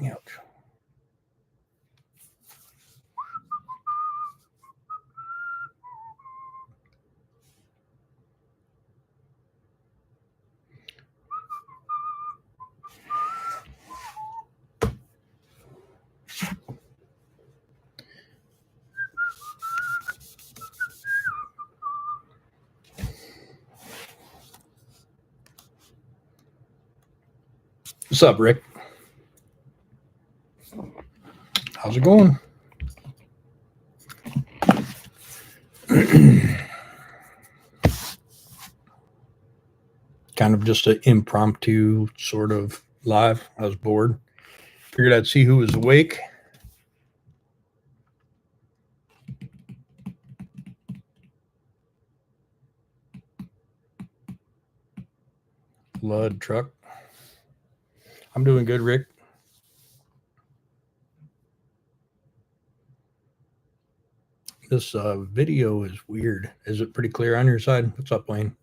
Ouch. What's up, Rick? How's it going? Kind of just an impromptu sort of live. I was bored. Figured I'd see who was awake. Blood truck. I'm doing good, Rick. This video is weird. Is it pretty clear on your side? What's up, Wayne?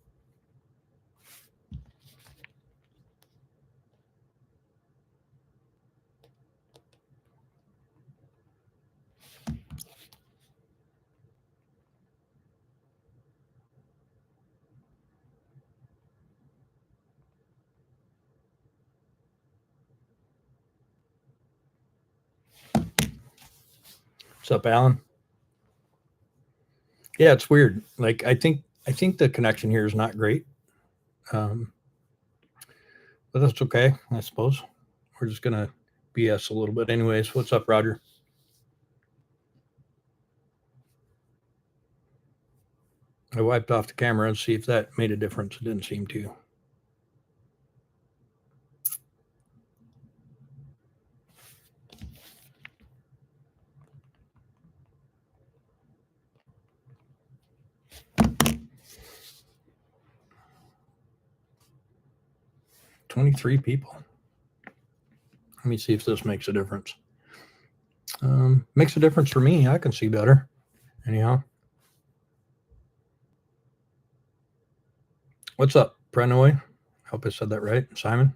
What's up, Alan? Yeah, it's weird. Like I think the connection here is not great, um, but that's okay. I suppose we're just gonna BS a little bit, anyways. What's up, Roger? I wiped off the camera and see if that made a difference. It didn't seem to. $23 people. Let me see if this makes a difference. Makes a difference for me. I can see better. Anyhow. What's up, Prenoy? Hope I said that right. Simon?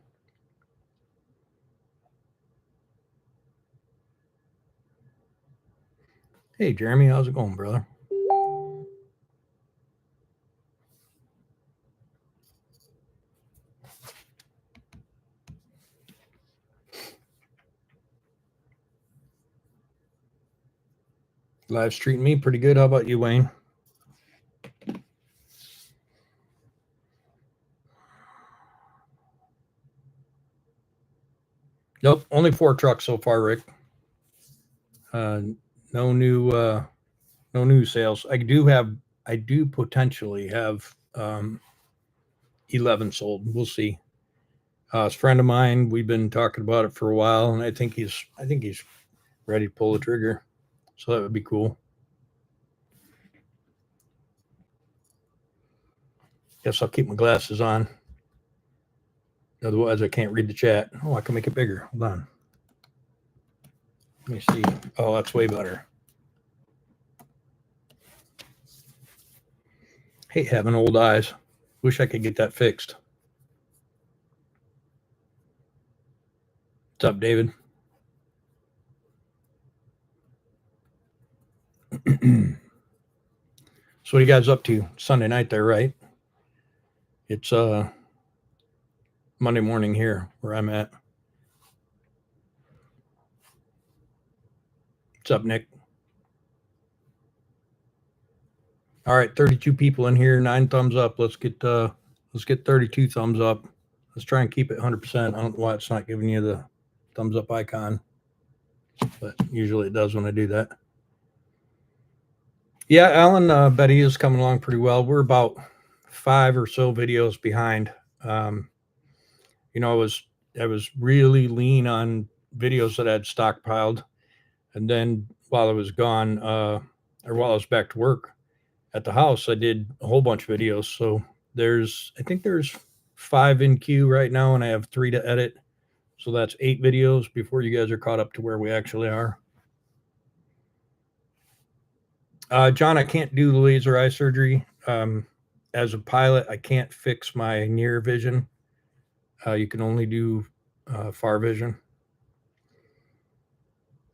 Hey, Jeremy. How's it going, brother? Live's treating me pretty good. How about you, Wayne? Nope, only 4 trucks so far, Rick. No new sales. I do potentially have 11 sold. We'll see. It's a friend of mine. We've been talking about it for a while, and I think he's ready to pull the trigger. So that would be cool. Guess I'll keep my glasses on. Otherwise, I can't read the chat. Oh, I can make it bigger. Hold on. Let me see. Oh, that's way better. Hate having old eyes. Wish I could get that fixed. What's up, David? So what are you guys up to? Sunday night there, right? It's Monday morning here where I'm at. What's up, Nick? All right, 32 people in here, 9 thumbs up. Let's get 32 thumbs up. Let's try and keep it 100%. I don't know why it's not giving you the thumbs up icon, but usually it does when I do that. Yeah, Alan, Betty is coming along pretty well. We're about 5 or so videos behind. I was really lean on videos that I had stockpiled, and then while I was gone, or while I was back to work at the house, I did a whole bunch of videos. So I think there's 5 in queue right now, and I have 3 to edit. So that's 8 videos before you guys are caught up to where we actually are. John, I can't do the laser eye surgery. As a pilot, I can't fix my near vision. You can only do far vision.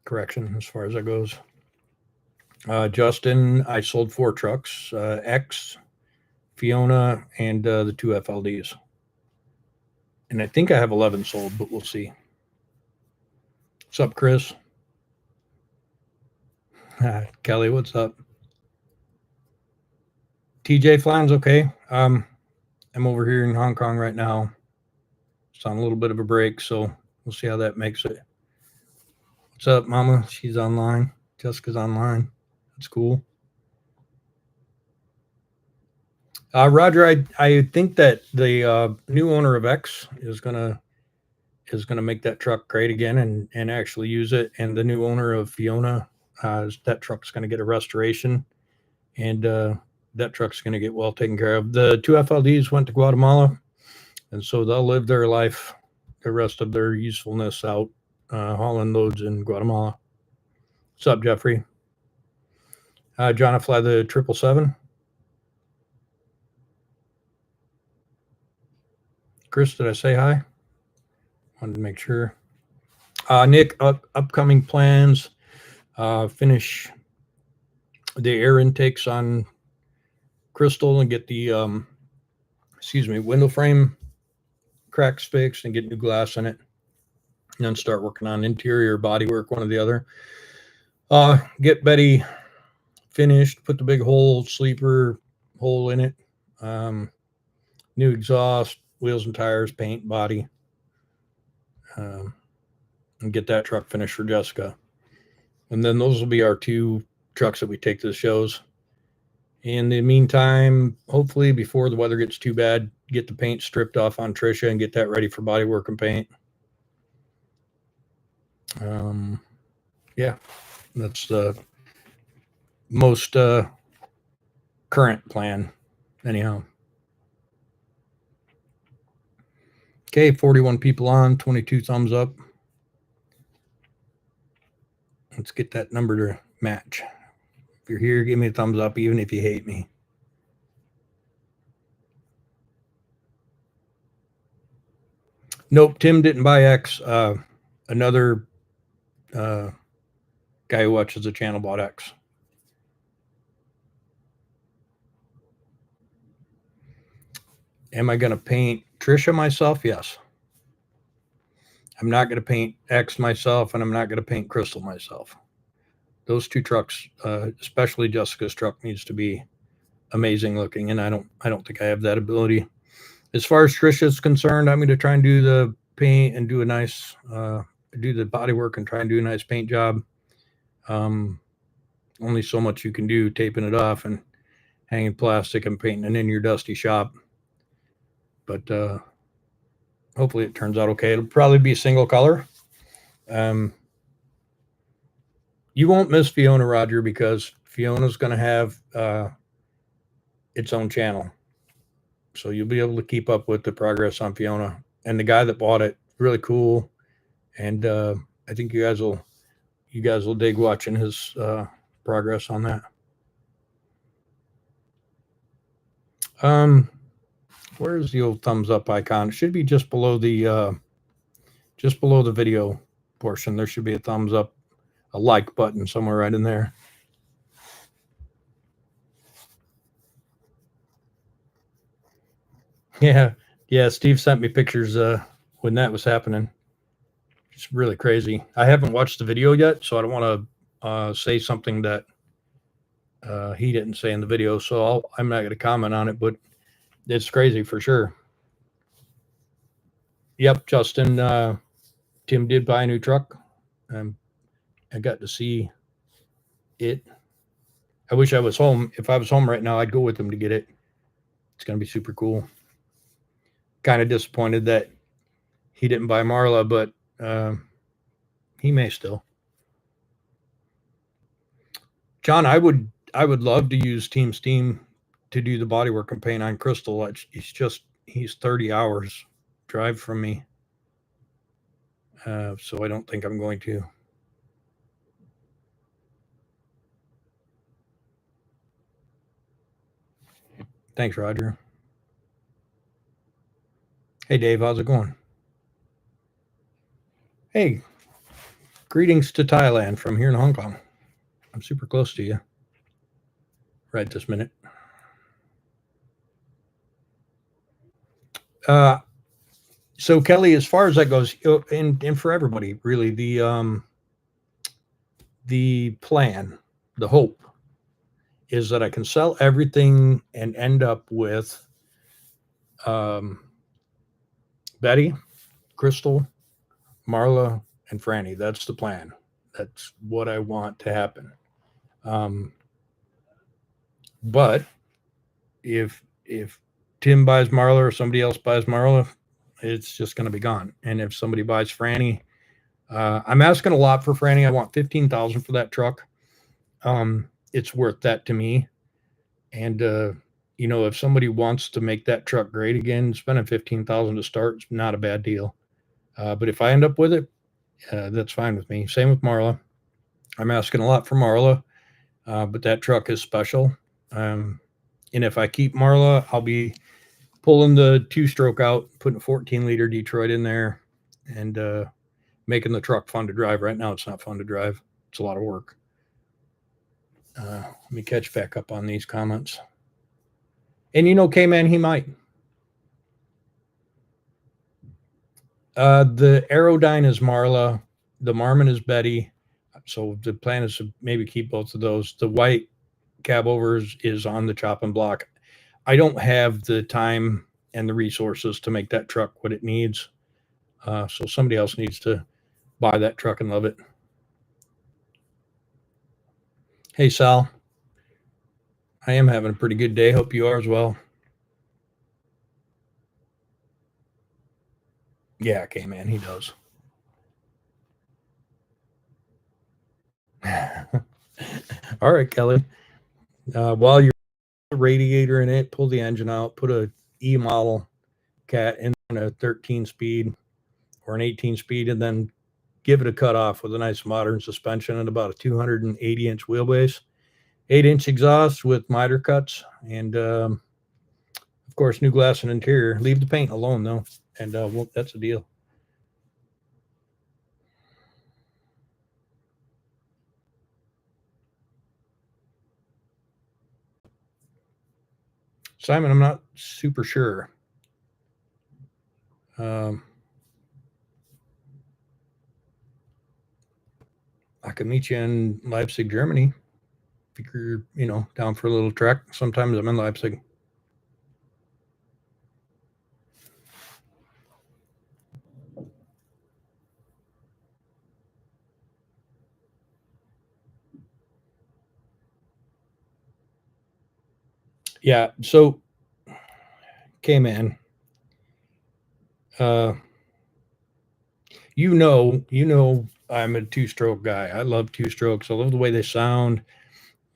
correction as far as that goes. Justin, I sold 4 trucks, X, Fiona, and the 2 FLDs. And I think I have 11 sold, but we'll see. What's up, Chris? Kelly, what's up? TJ flying's okay. I'm over here in Hong Kong right now. It's on a little bit of a break, so we'll see how that makes it. What's up, Mama? She's online. Jessica's online. That's cool. Roger, I think that the new owner of X is gonna make that truck great again and actually use it. And the new owner of Fiona, that truck's gonna get a restoration, and that truck's gonna get well taken care of. The 2 FLDs went to Guatemala, and so they'll live their life, the rest of their usefulness out hauling loads in Guatemala. What's up, Jeffrey? John, I fly the 777. Chris, did I say hi? Wanted to make sure. Nick, upcoming plans. Finish the air intakes on Crystal and get the window frame cracks fixed and get new glass in it, and then start working on interior bodywork, one or the other. Get Betty finished, put the big sleeper hole in it, new exhaust, wheels and tires, paint, body, and get that truck finished for Jessica. And then those will be our 2 trucks that we take to the shows. In the meantime, hopefully before the weather gets too bad, get the paint stripped off on Trisha and get that ready for body work and paint. Yeah, that's the most current plan anyhow. Okay, 41 people on, 22 thumbs up. Let's get that number to match. If you're here, give me a thumbs up, even if you hate me. Nope, Tim didn't buy X. Another guy who watches the channel bought X. Am I going to paint Trisha myself? Yes. I'm not going to paint X myself, and I'm not going to paint Crystal myself. Those 2 trucks, especially Jessica's truck, needs to be amazing looking, and I don't think I have that ability. As far as Trisha's concerned, I'm going to try and do the paint and do a nice, do the body work and try and do a nice paint job. Only so much you can do taping it off and hanging plastic and painting it in your dusty shop. But hopefully it turns out okay. It'll probably be single color. You won't miss Fiona, Roger, because Fiona's going to have its own channel. So you'll be able to keep up with the progress on Fiona. And the guy that bought it, really cool. And I think you guys will dig watching his progress on that. Where's the old thumbs up icon? It should be just below the video portion. There should be a thumbs up, a like button somewhere right in there. Yeah. Steve sent me pictures when that was happening. It's really crazy. I haven't watched the video yet, so I don't want to say something that he didn't say in the video. So I'm not going to comment on it, but it's crazy for sure. Yep, Justin. Tim did buy a new truck. I got to see it. I wish I was home. If I was home right now, I'd go with him to get it. It's going to be super cool. Kind of disappointed that he didn't buy Marla, but he may still. John, I would love to use Team Steam to do the bodywork and paint on Crystal. He's 30 hours drive from me. So I don't think I'm going to. Thanks, Roger. Hey, Dave, how's it going? Hey, Greetings to Thailand from here in Hong Kong. I'm super close to you right this minute. So Kelly, as far as that goes, and for everybody, really, the plan, the hope, is that I can sell everything and end up with Betty, Crystal, Marla, and Franny. That's the plan. That's what I want to happen. But if Tim buys Marla or somebody else buys Marla, it's just going to be gone. And if somebody buys Franny, I'm asking a lot for Franny. I want $15,000 for that truck. It's worth that to me. And if somebody wants to make that truck great again, spending $15,000 to start is not a bad deal. But if I end up with it, that's fine with me. Same with Marla. I'm asking a lot for Marla, but that truck is special. And if I keep Marla, I'll be pulling the 2-stroke out, putting a 14-liter Detroit in there, and making the truck fun to drive. Right now, it's not fun to drive. It's a lot of work. Let me catch back up on these comments. And K-Man, he might. The Aerodyne is Marla. The Marmon is Betty. So the plan is to maybe keep both of those. The white cab overs is on the chopping block. I don't have the time and the resources to make that truck what it needs. So somebody else needs to buy that truck and love it. Hey, Sal. I am having a pretty good day. Hope you are as well. Yeah, okay, man, he does. All right, Kelly. While you're the radiator in it, pull the engine out, put a E model cat in a 13 speed or an 18 speed, and then give it a cutoff with a nice modern suspension and about a 280-inch wheelbase, 8-inch exhaust with miter cuts, and of course, new glass and interior. Leave the paint alone though, and that's a deal. Simon, I'm not super sure. I could meet you in Leipzig, Germany. If you're, down for a little trek. Sometimes I'm in Leipzig. Yeah. So, K-Man, I'm a 2-stroke guy. I love 2-strokes. I love the way they sound,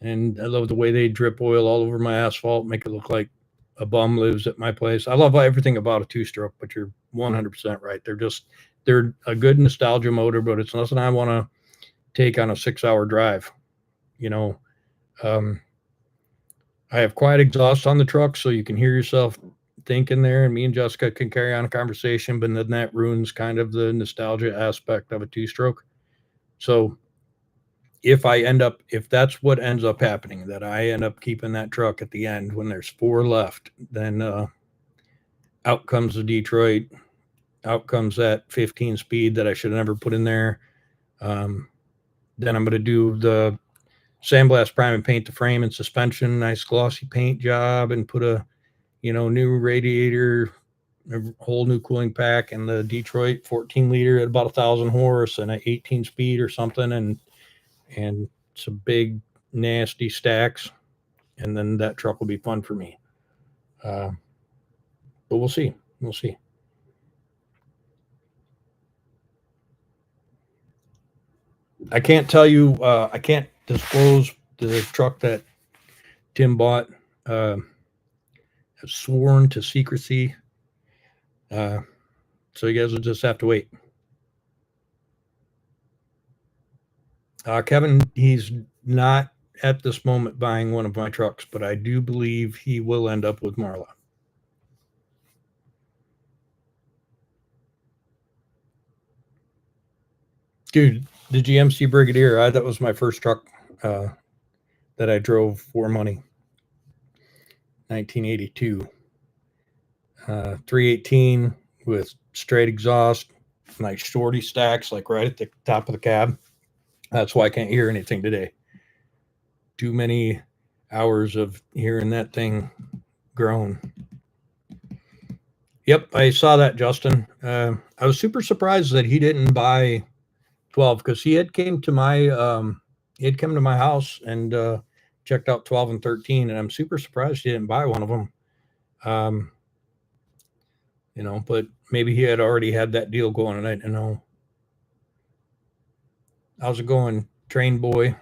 and I love the way they drip oil all over my asphalt, make it look like a bum lives at my place. I love everything about a 2-stroke, but you're 100% right. They're a good nostalgia motor, but it's nothing I want to take on a 6-hour drive. I have quiet exhaust on the truck, so you can hear yourself thinking there, and me and Jessica can carry on a conversation, but then that ruins kind of the nostalgia aspect of a 2-stroke. So if that's what ends up happening, that I end up keeping that truck at the end when there's 4 left, then out comes the Detroit, out comes that 15 speed that I should have never put in there. Then I'm going to do the sandblast prime and paint the frame and suspension, nice glossy paint job, and put a new radiator, a whole new cooling pack, and the Detroit 14-liter at about 1,000 horse and an 18 speed or something, and some big nasty stacks, and then that truck will be fun for me. But we'll see. I can't tell you. I can't disclose the truck that Tim bought. Sworn to secrecy. So you guys will just have to wait. Kevin, he's not at this moment buying one of my trucks, but I do believe he will end up with Marla. Dude, The GMC Brigadier. That was my first truck that I drove for money. 1982. 318 with straight exhaust, nice shorty stacks, like right at the top of the cab. That's why I can't hear anything today. Too many hours of hearing that thing groan. Yep, I saw that, Justin. I was super surprised that he didn't buy 12 because he had come to my house and checked out 12 and 13, and I'm super surprised he didn't buy one of them. But maybe he had already had that deal going, and I didn't know. How's it going, train boy?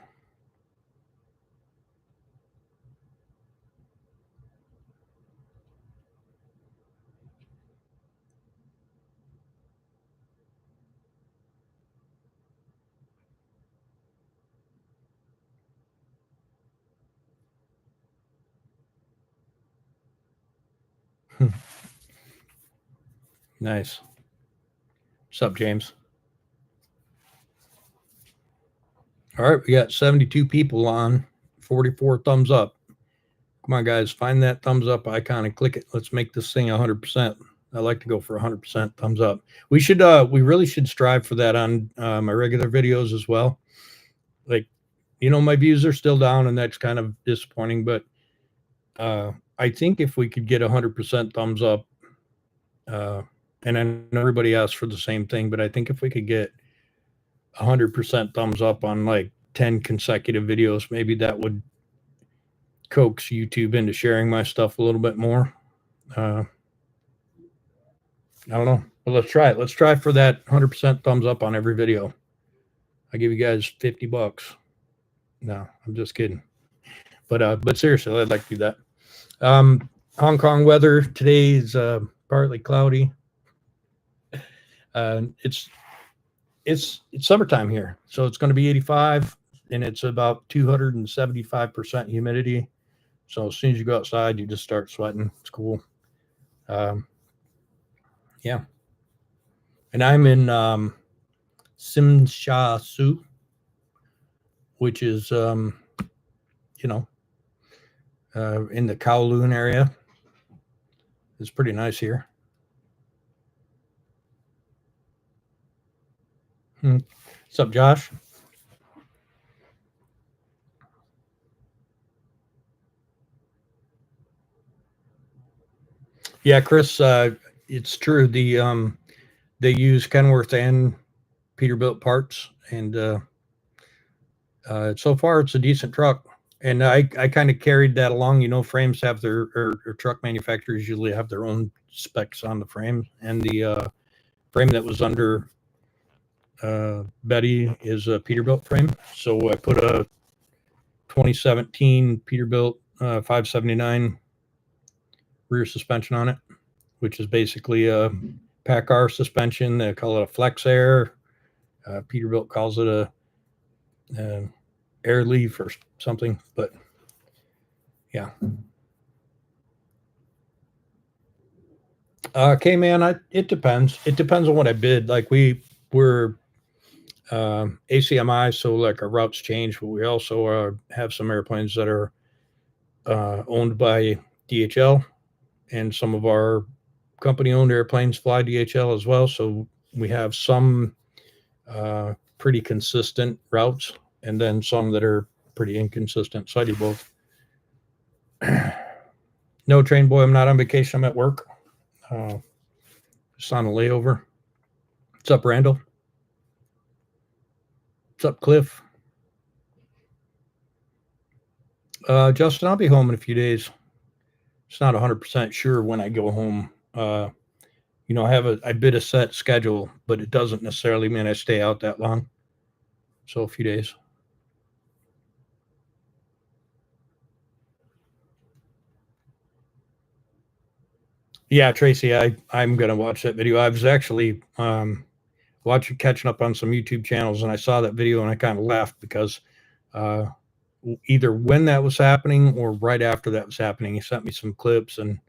Nice. What's up, James? All right, we got 72 people on, 44 thumbs up. Come on, guys, find that thumbs up icon and click it. Let's make this thing 100%. I like to go for 100% thumbs up. We really should strive for that on my regular videos as well. Like, my views are still down, and that's kind of disappointing. But I think if we could get 100% thumbs up, and I know everybody asks for the same thing, but I think if we could get 100% thumbs up on like 10 consecutive videos, maybe that would coax YouTube into sharing my stuff a little bit more. I don't know, but let's try it. Let's try for that 100% thumbs up on every video. I give you guys $50. No, I'm just kidding. But seriously, I'd like to do that. Hong Kong weather today is partly cloudy. It's summertime here, so it's going to be 85, and it's about 275% humidity. So as soon as you go outside, you just start sweating. It's cool. Yeah. And I'm in Sim Sha Su, which is, in the Kowloon area. It's pretty nice here. What's up, Josh? Yeah, Chris, it's true. They use Kenworth and Peterbilt parts, and so far it's a decent truck. And I kind of carried that along. Frames have or truck manufacturers usually have their own specs on the frame, and the frame that was under Betty is a Peterbilt frame. So I put a 2017 Peterbilt 579 rear suspension on it, which is basically a PACCAR suspension. They call it a Flex Air. Peterbilt calls it a Air Leaf or something, but yeah. Okay, man, it depends. It depends on what I bid. Like we're ACMI, so like our routes change, but we also have some airplanes that are owned by DHL, and some of our company-owned airplanes fly DHL as well. So we have some pretty consistent routes, and then some that are pretty inconsistent. So I do both. No, train boy, I'm not on vacation. I'm at work. Just on a layover. What's up, Randall? What's up, Cliff? Justin, I'll be home in a few days. It's not 100% sure when I go home. I bid a set schedule, but it doesn't necessarily mean I stay out that long. So a few days. Yeah, Tracy, I'm gonna watch that video. I was actually catching up on some YouTube channels, and I saw that video and I kind of laughed because either when that was happening or right after that was happening, he sent me some clips, and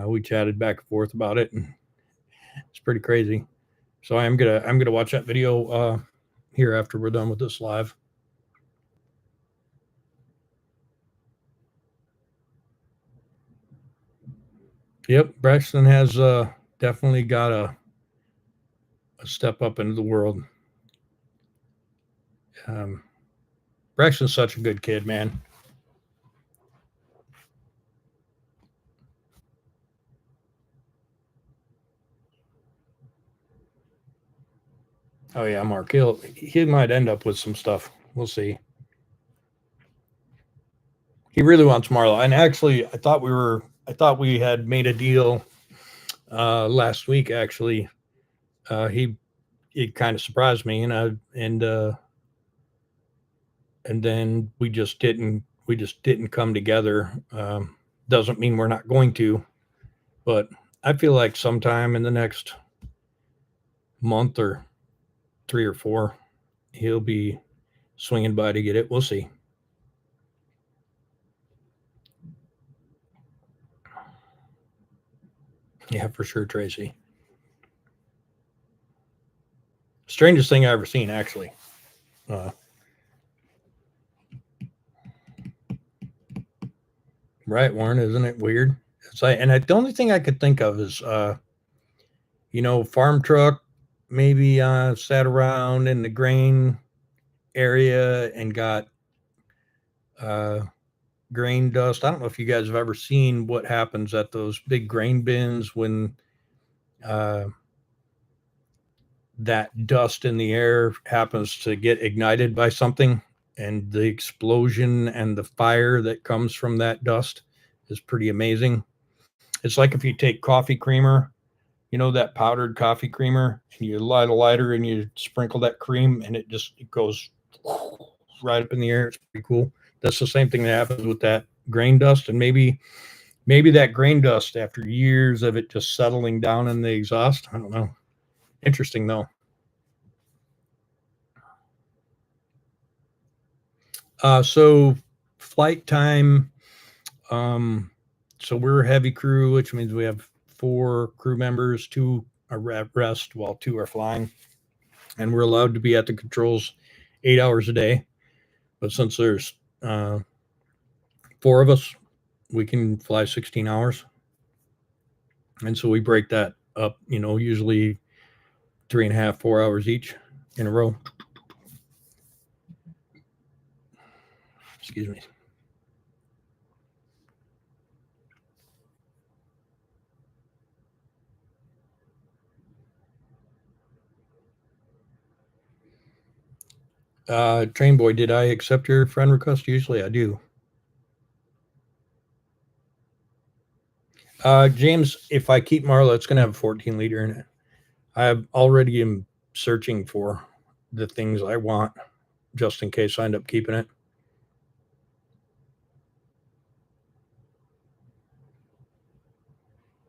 we chatted back and forth about it, and it's pretty crazy. So I'm gonna watch that video here after we're done with this live. Yep, Braxton has definitely got a step up into the world. Braxton's such a good kid, man. Oh yeah, Mark. He might end up with some stuff. We'll see. He really wants Marla, and actually, I thought we had made a deal last week. Actually, he kind of surprised me, and then we just didn't come together. Doesn't mean we're not going to, but I feel like sometime in the next month or 3 or 4, he'll be swinging by to get it. We'll see. Yeah, for sure, Tracy. Strangest thing I ever seen, actually. Right, Warren? Isn't it weird? It's like, and the only thing I could think of is, farm truck maybe sat around in the grain area and got grain dust. I don't know if you guys have ever seen what happens at those big grain bins when that dust in the air happens to get ignited by something, and the explosion and the fire that comes from that dust is pretty amazing. It's like if you take coffee creamer, that powdered coffee creamer, and you light a lighter and you sprinkle that cream, and it goes right up in the air. It's pretty cool. That's the same thing that happens with that grain dust, and maybe that grain dust, after years of it just settling down in the exhaust, I don't know. Interesting though. So flight time. So we're heavy crew, which means we have 4 crew members. 2 are at rest while 2 are flying, and we're allowed to be at the controls 8 hours a day. But since there's 4 of us, we can fly 16 hours, and so we break that up. Usually 3.5, 4 hours each in a row. Excuse me. Train boy, did I accept your friend request? Usually I do. James, if I keep Marla, it's going to have a 14-liter in it. I already am searching for the things I want just in case I end up keeping it.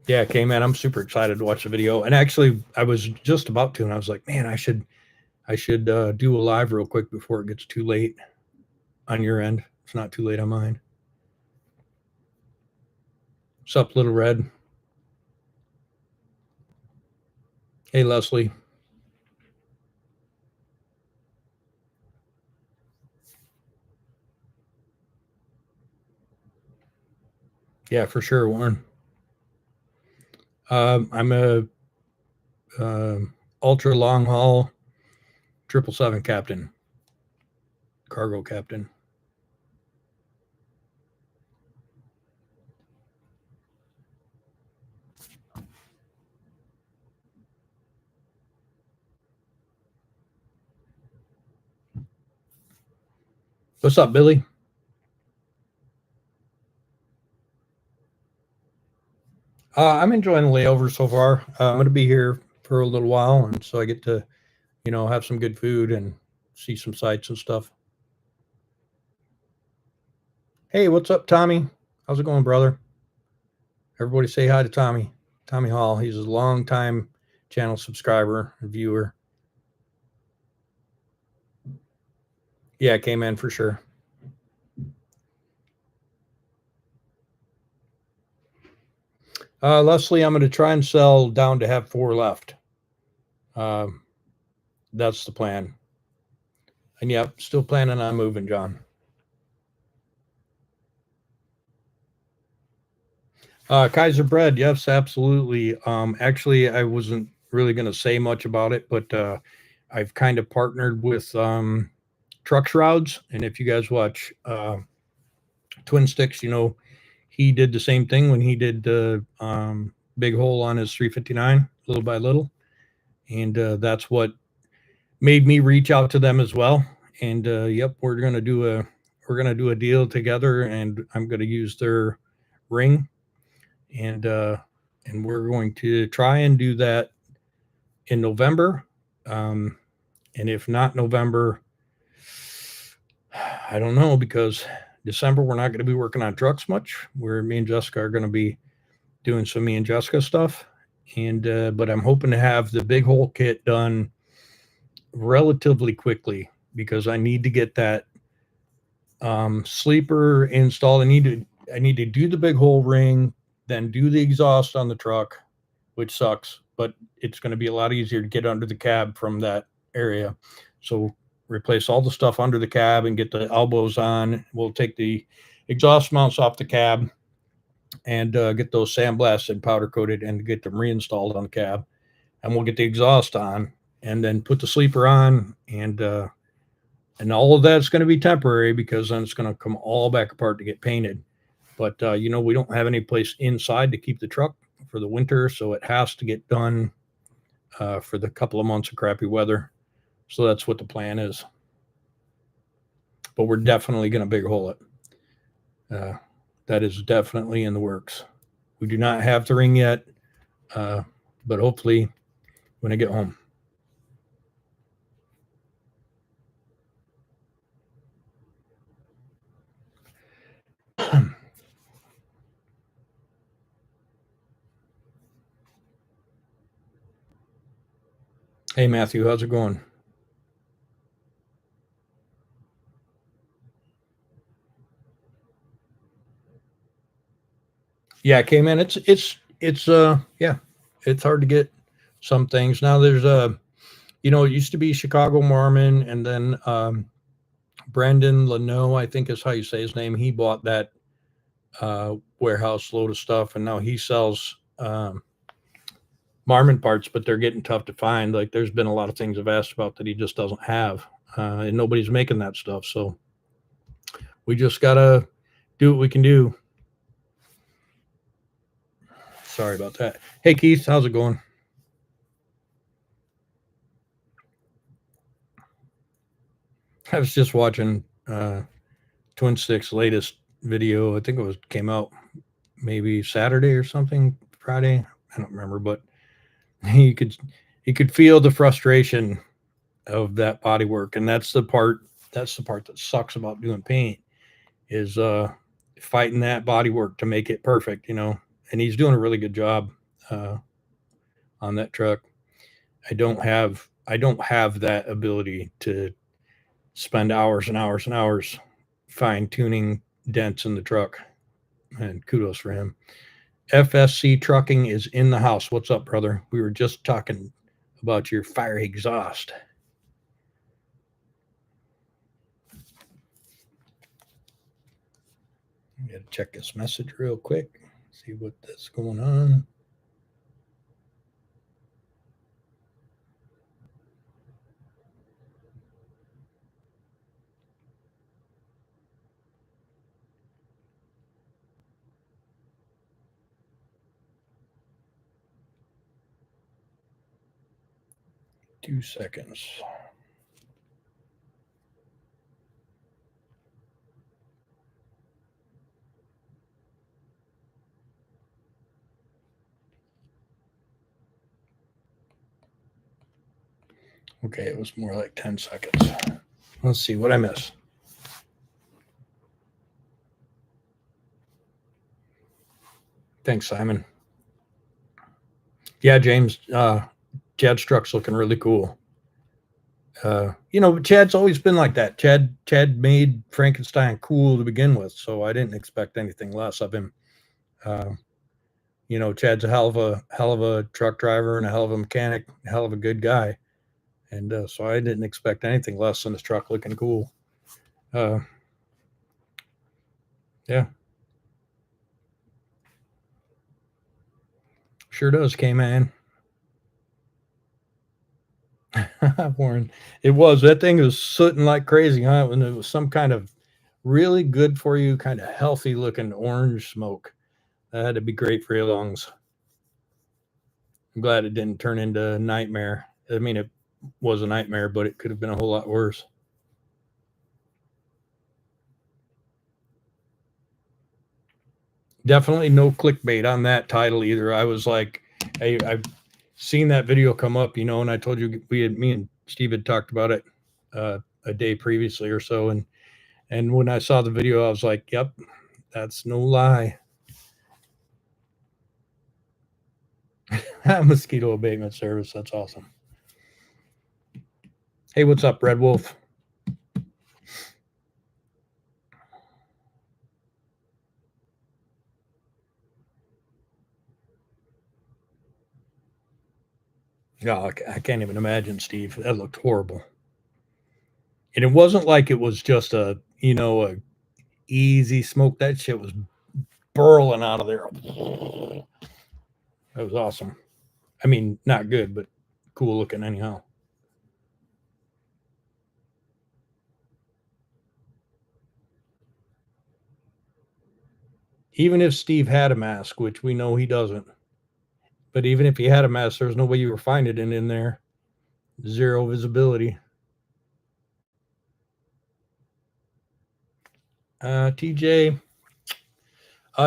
Yeah, okay, man, I'm super excited to watch the video. And actually, I was just about to, and I was like, man, I should do a live real quick before it gets too late on your end. It's not too late on mine. What's up, Little Red? Hey, Leslie. Yeah, for sure, Warren. I'm a ultra long haul 777 captain, cargo captain. What's up, Billy? I'm enjoying the layover so far. I'm going to be here for a little while, and so I get to, have some good food and see some sights and stuff. Hey, what's up, Tommy? How's it going, brother? Everybody say hi to Tommy. Tommy Hall. He's a long-time channel subscriber and viewer. Yeah, came in for sure. Leslie, I'm going to try and sell down to have 4 left. That's the plan. And yeah, still planning on moving, John. Kaiser bread, yes, absolutely. Actually, I wasn't really going to say much about it, but I've kind of partnered with Truck Shrouds, and if you guys watch Twin Sticks, you know he did the same thing when he did the big hole on his 359, little by little, and that's what made me reach out to them as well. And yep, we're gonna do a deal together, and I'm gonna use their ring, and uh, and we're going to try and do that in November. Um, and if not November, I don't know, because December we're not going to be working on trucks much. Where me and Jessica are going to be doing some me and Jessica stuff, and but I'm hoping to have the big hole kit done relatively quickly because I need to get that sleeper installed. I need to do the big hole ring, then do the exhaust on the truck, which sucks, but it's going to be a lot easier to get under the cab from that area. So replace all the stuff under the cab and get the elbows on. We'll take the exhaust mounts off the cab and get those sandblasted, powder coated, and get them reinstalled on the cab. And we'll get the exhaust on, and then put the sleeper on, and all of that's going to be temporary because then it's going to come all back apart to get painted. But you know, we don't have any place inside to keep the truck for the winter, so it has to get done for the couple of months of crappy weather. So that's what the plan is. But we're definitely going to big hole it. Uh, that is definitely in the works. We do not have the ring yet, but hopefully when I get home. Hey, Matthew, how's it going? Yeah, came in. It's yeah, it's hard to get some things. Now there's you know, it used to be Chicago Marmon, and then Brandon Leno, I think is how you say his name. He bought that warehouse load of stuff, and now he sells Marmon parts, but they're getting tough to find. Like there's been a lot of things I've asked about that he just doesn't have, and nobody's making that stuff. So we just gotta do what we can do. Sorry about that. Hey Keith, how's it going? I was just watching Twin Sticks' latest video. I think it was came out maybe Saturday or something, Friday. I don't remember, but he could he could feel the frustration of that body work, and that's the part that sucks about doing paint is fighting that body work to make it perfect, you know. And he's doing a really good job uh, on that truck. I don't have that ability to spend hours and hours and hours fine tuning dents in the truck. And kudos for him. FSC Trucking is in the house. What's up, brother? We were just talking about your fire exhaust. I gotta check this message real quick, see what's going on. Two seconds. Okay, it was more like 10 seconds. Let's see what I missed. Thanks, Simon. Yeah, James, Chad's truck's looking really cool. You know, Chad's always been like that. Chad made Frankenstein cool to begin with, so I didn't expect anything less of him. Uh, you know, Chad's a hell of a truck driver and a hell of a mechanic, a hell of a good guy. And so I didn't expect anything less than this truck looking cool. Uh, yeah, sure does, K-Man. Warren, it was, that thing was sooting like crazy, huh? And it was some kind of really good for you, kind of healthy looking orange smoke. That had to be great for your lungs. I'm glad it didn't turn into a nightmare. I mean, it was a nightmare, but it could have been a whole lot worse. Definitely no clickbait on that title either. I was like, I've seen that video come up, you know, and I told you me and Steve had talked about it a day previously or so, and when I saw the video, I was like, yep, that's no lie. Mosquito abatement service. That's awesome. Hey, what's up, Red Wolf? Oh, I can't even imagine, Steve. That looked horrible. And it wasn't like it was just a, you know, a easy smoke. That shit was burling out of there. That was awesome. I mean, not good, but cool looking anyhow. Even if Steve had a mask, which we know he doesn't, but even if he had a mask, there's no way you were finding it in there. Zero visibility. TJ,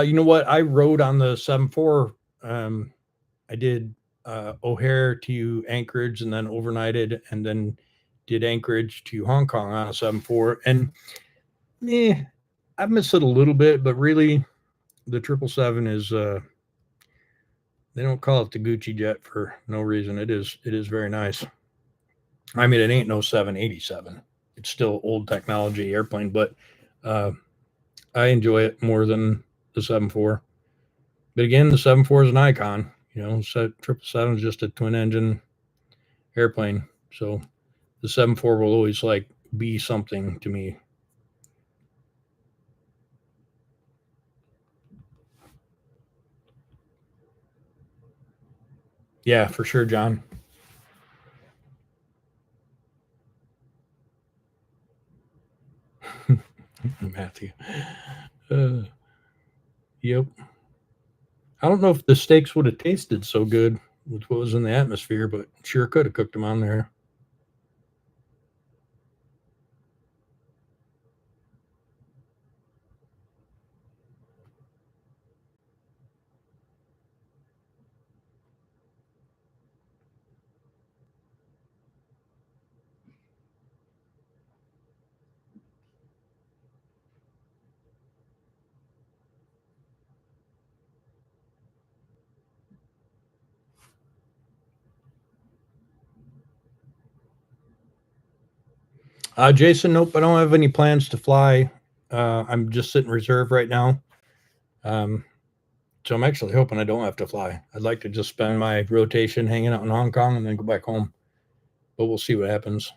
you know what? I rode on the 7.4. I did O'Hare to Anchorage and then overnighted and then did Anchorage to Hong Kong on a 7.4. And I miss it a little bit, but really the 777 is they don't call it the Gucci jet for no reason. It is very nice. I mean, it ain't no 787. It's still old technology airplane, but uh, I enjoy it more than the 7.4. But again, the 7.4 is an icon. You know, 777 is just a twin engine airplane. So the 7.4 will always like be something to me. Yeah, for sure, John. Matthew. Uh, yep. I don't know if the steaks would have tasted so good with what was in the atmosphere, but sure could have cooked them on there. Jason, nope, I don't have any plans to fly. I'm just sitting reserve right now. Um, so I'm actually hoping I don't have to fly. I'd like to just spend my rotation hanging out in Hong Kong and then go back home. But we'll see what happens.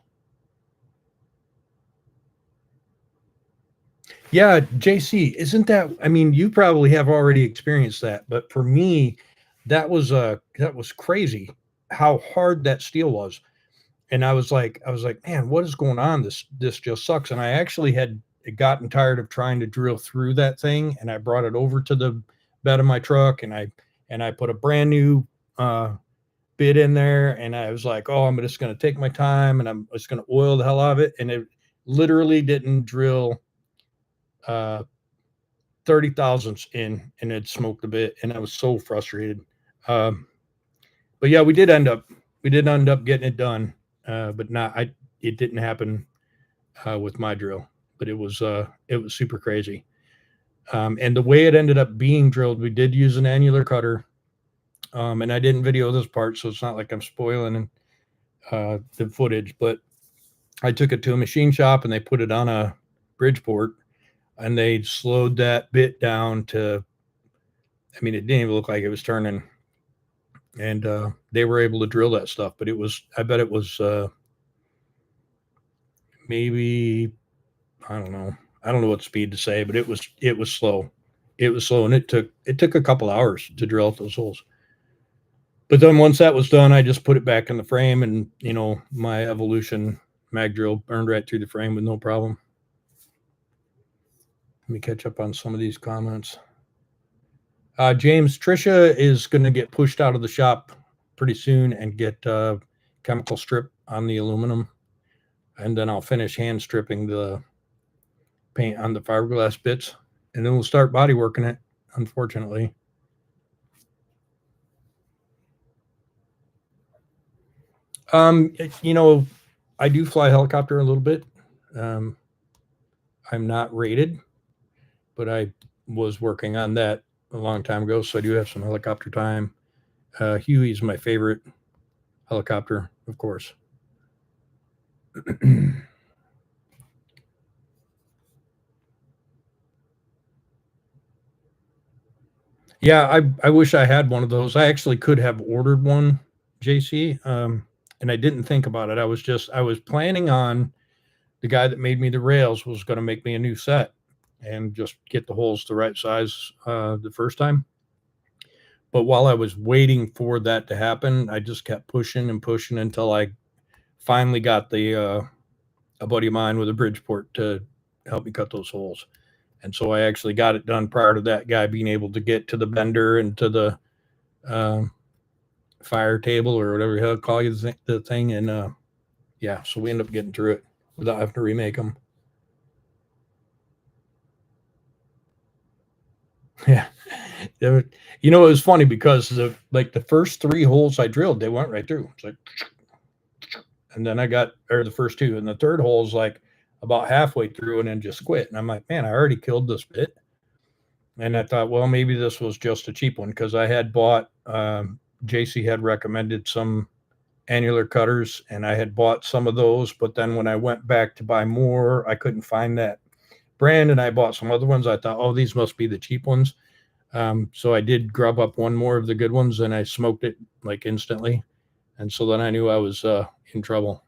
Yeah, JC, isn't that? I mean, you probably have already experienced that, but for me, that was crazy how hard that steel was. And I was like, man, what is going on? This just sucks. And I actually had gotten tired of trying to drill through that thing, and I brought it over to the bed of my truck, and I put a brand new bit in there, and I was like, oh, I'm just going to take my time, and I'm just going to oil the hell out of it, and it literally didn't drill uh, 30 thousandths in, and it smoked a bit, and I was so frustrated. Um, but yeah, we did end up getting it done, but not I. It didn't happen with my drill, but it was super crazy. And the way it ended up being drilled, we did use an annular cutter, and I didn't video this part, so it's not like I'm spoiling the footage. But I took it to a machine shop, and they put it on a Bridgeport, and they slowed that bit down to. I mean, it didn't even look like it was turning, and they were able to drill that stuff. But it was, I bet it was. maybe, I don't know. I don't know what speed to say, but it was slow. It was slow, and it took a couple hours to drill out those holes. But then once that was done, I just put it back in the frame, and my Evolution mag drill burned right through the frame with no problem. Let me catch up on some of these comments. James, Trisha is going to get pushed out of the shop pretty soon and get chemical strip on the aluminum, and then I'll finish hand stripping the paint on the fiberglass bits, and then we'll start body working it. Unfortunately, I do fly helicopter a little bit. Um, I'm not rated, but I was working on that a long time ago, so I do have some helicopter time. Huey's my favorite helicopter, of course. Yeah, I wish I had one of those. I actually could have ordered one, JC, and I didn't think about it. I was planning on the guy that made me the rails was going to make me a new set and just get the holes the right size the first time. But while I was waiting for that to happen, I just kept pushing and pushing until I finally got a buddy of mine with a Bridgeport to help me cut those holes. And so I actually got it done prior to that guy being able to get to the bender and to the um, fire table or whatever he'll call you the thing. And yeah, so we ended up getting through it without having to remake them. Yeah. It was funny because the first 3 holes I drilled, they went right through. It's like, and then the first 2, and the third hole is like about halfway through and then just quit. And I'm like, man, I already killed this bit. And I thought, well, maybe this was just a cheap one because I had bought, JC had recommended some annular cutters, and I had bought some of those. But then when I went back to buy more, I couldn't find that brand, and I bought some other ones. I thought, oh, these must be the cheap ones. So I did grub up one more of the good ones, and I smoked it like instantly. And so then I knew I was in trouble.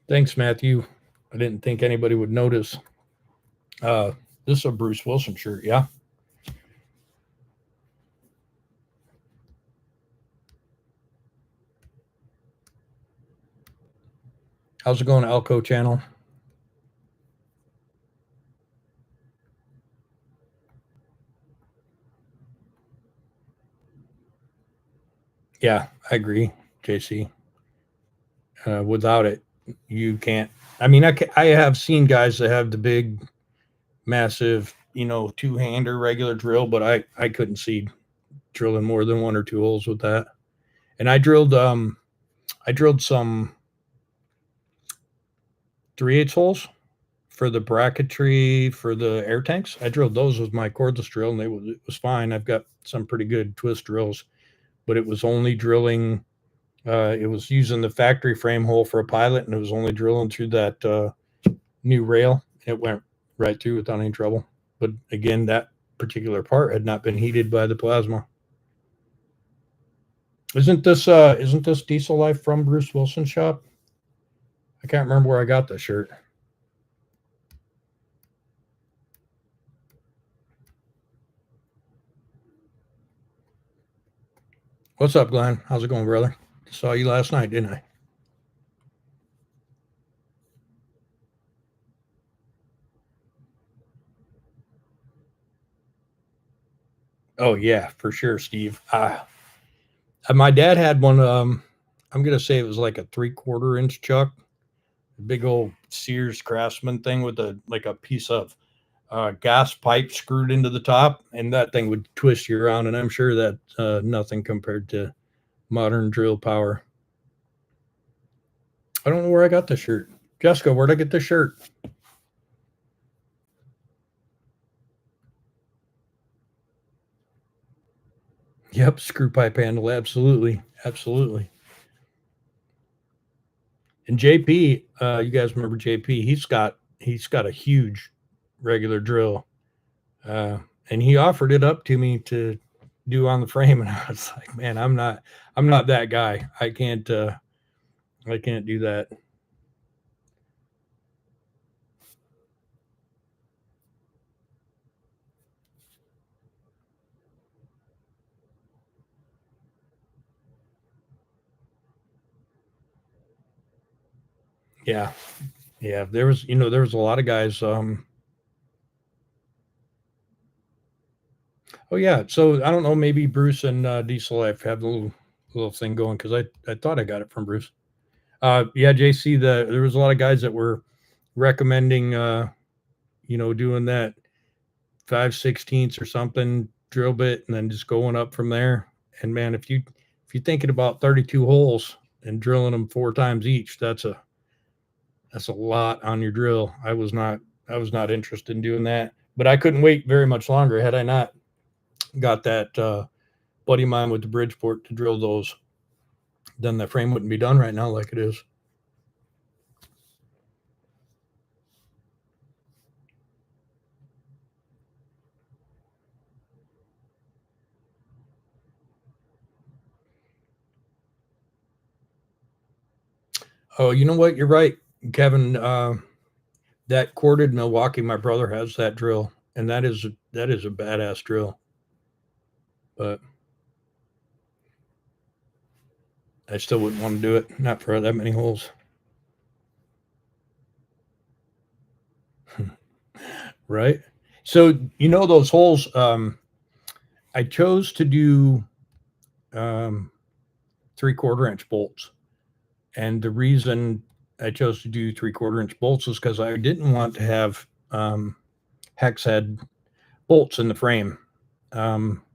Thanks, Matthew. I didn't think anybody would notice. This is a Bruce Wilson shirt, yeah? How's it going, Elko channel? Yeah, I agree, JC. Without it, you can't. I mean, I have seen guys that have the big, massive, 2-hander regular drill, but I couldn't see drilling more than 1 or 2 holes with that. And I drilled some 3/8 holes for the bracketry for the air tanks. I drilled those with my cordless drill, and it was fine. I've got some pretty good twist drills, but it was only drilling. It was using the factory frame hole for a pilot, and it was only drilling through that new rail. It went right through without any trouble. But again, that particular part had not been heated by the plasma. Isn't this Diesel Life from Bruce Wilson's shop? I can't remember where I got this shirt. What's up, Glenn? How's it going, brother? Saw you last night, didn't I? Oh yeah, for sure, Steve. My dad had one. I'm gonna say it was like a 3/4 inch chuck, big old Sears Craftsman thing with a piece of gas pipe screwed into the top, and that thing would twist you around. And I'm sure that nothing compared to modern drill power. I don't know where I got this shirt. Jessica, where'd I get this shirt? Yep, screw pipe handle. Absolutely. Absolutely. And JP, you guys remember JP? He's got a huge regular drill. And he offered it up to me to do on the frame. And I was like, man, I'm not that guy. I can't do that. Yeah. Yeah. There was a lot of guys. Oh yeah. So I don't know. Maybe Bruce and Diesel Life have a little thing going because I thought I got it from Bruce. Yeah, JC. There was a lot of guys that were recommending doing that 5/16 or something drill bit and then just going up from there. And man, if you're thinking about 32 holes and drilling them 4 times each, that's a lot on your drill. I was not interested in doing that, but I couldn't wait very much longer. Had I not got that buddy of mine with the Bridgeport to drill those, then the frame wouldn't be done right now like it is. Oh, you know what? You're right, Kevin. That corded Milwaukee, my brother has that drill, and that is a badass drill. But I still wouldn't want to do it, not for that many holes. Right. So those holes. I chose to do um, 3/4 inch bolts, and the reason I chose to do 3/4 inch bolts is because I didn't want to have hex head bolts in the frame. Um,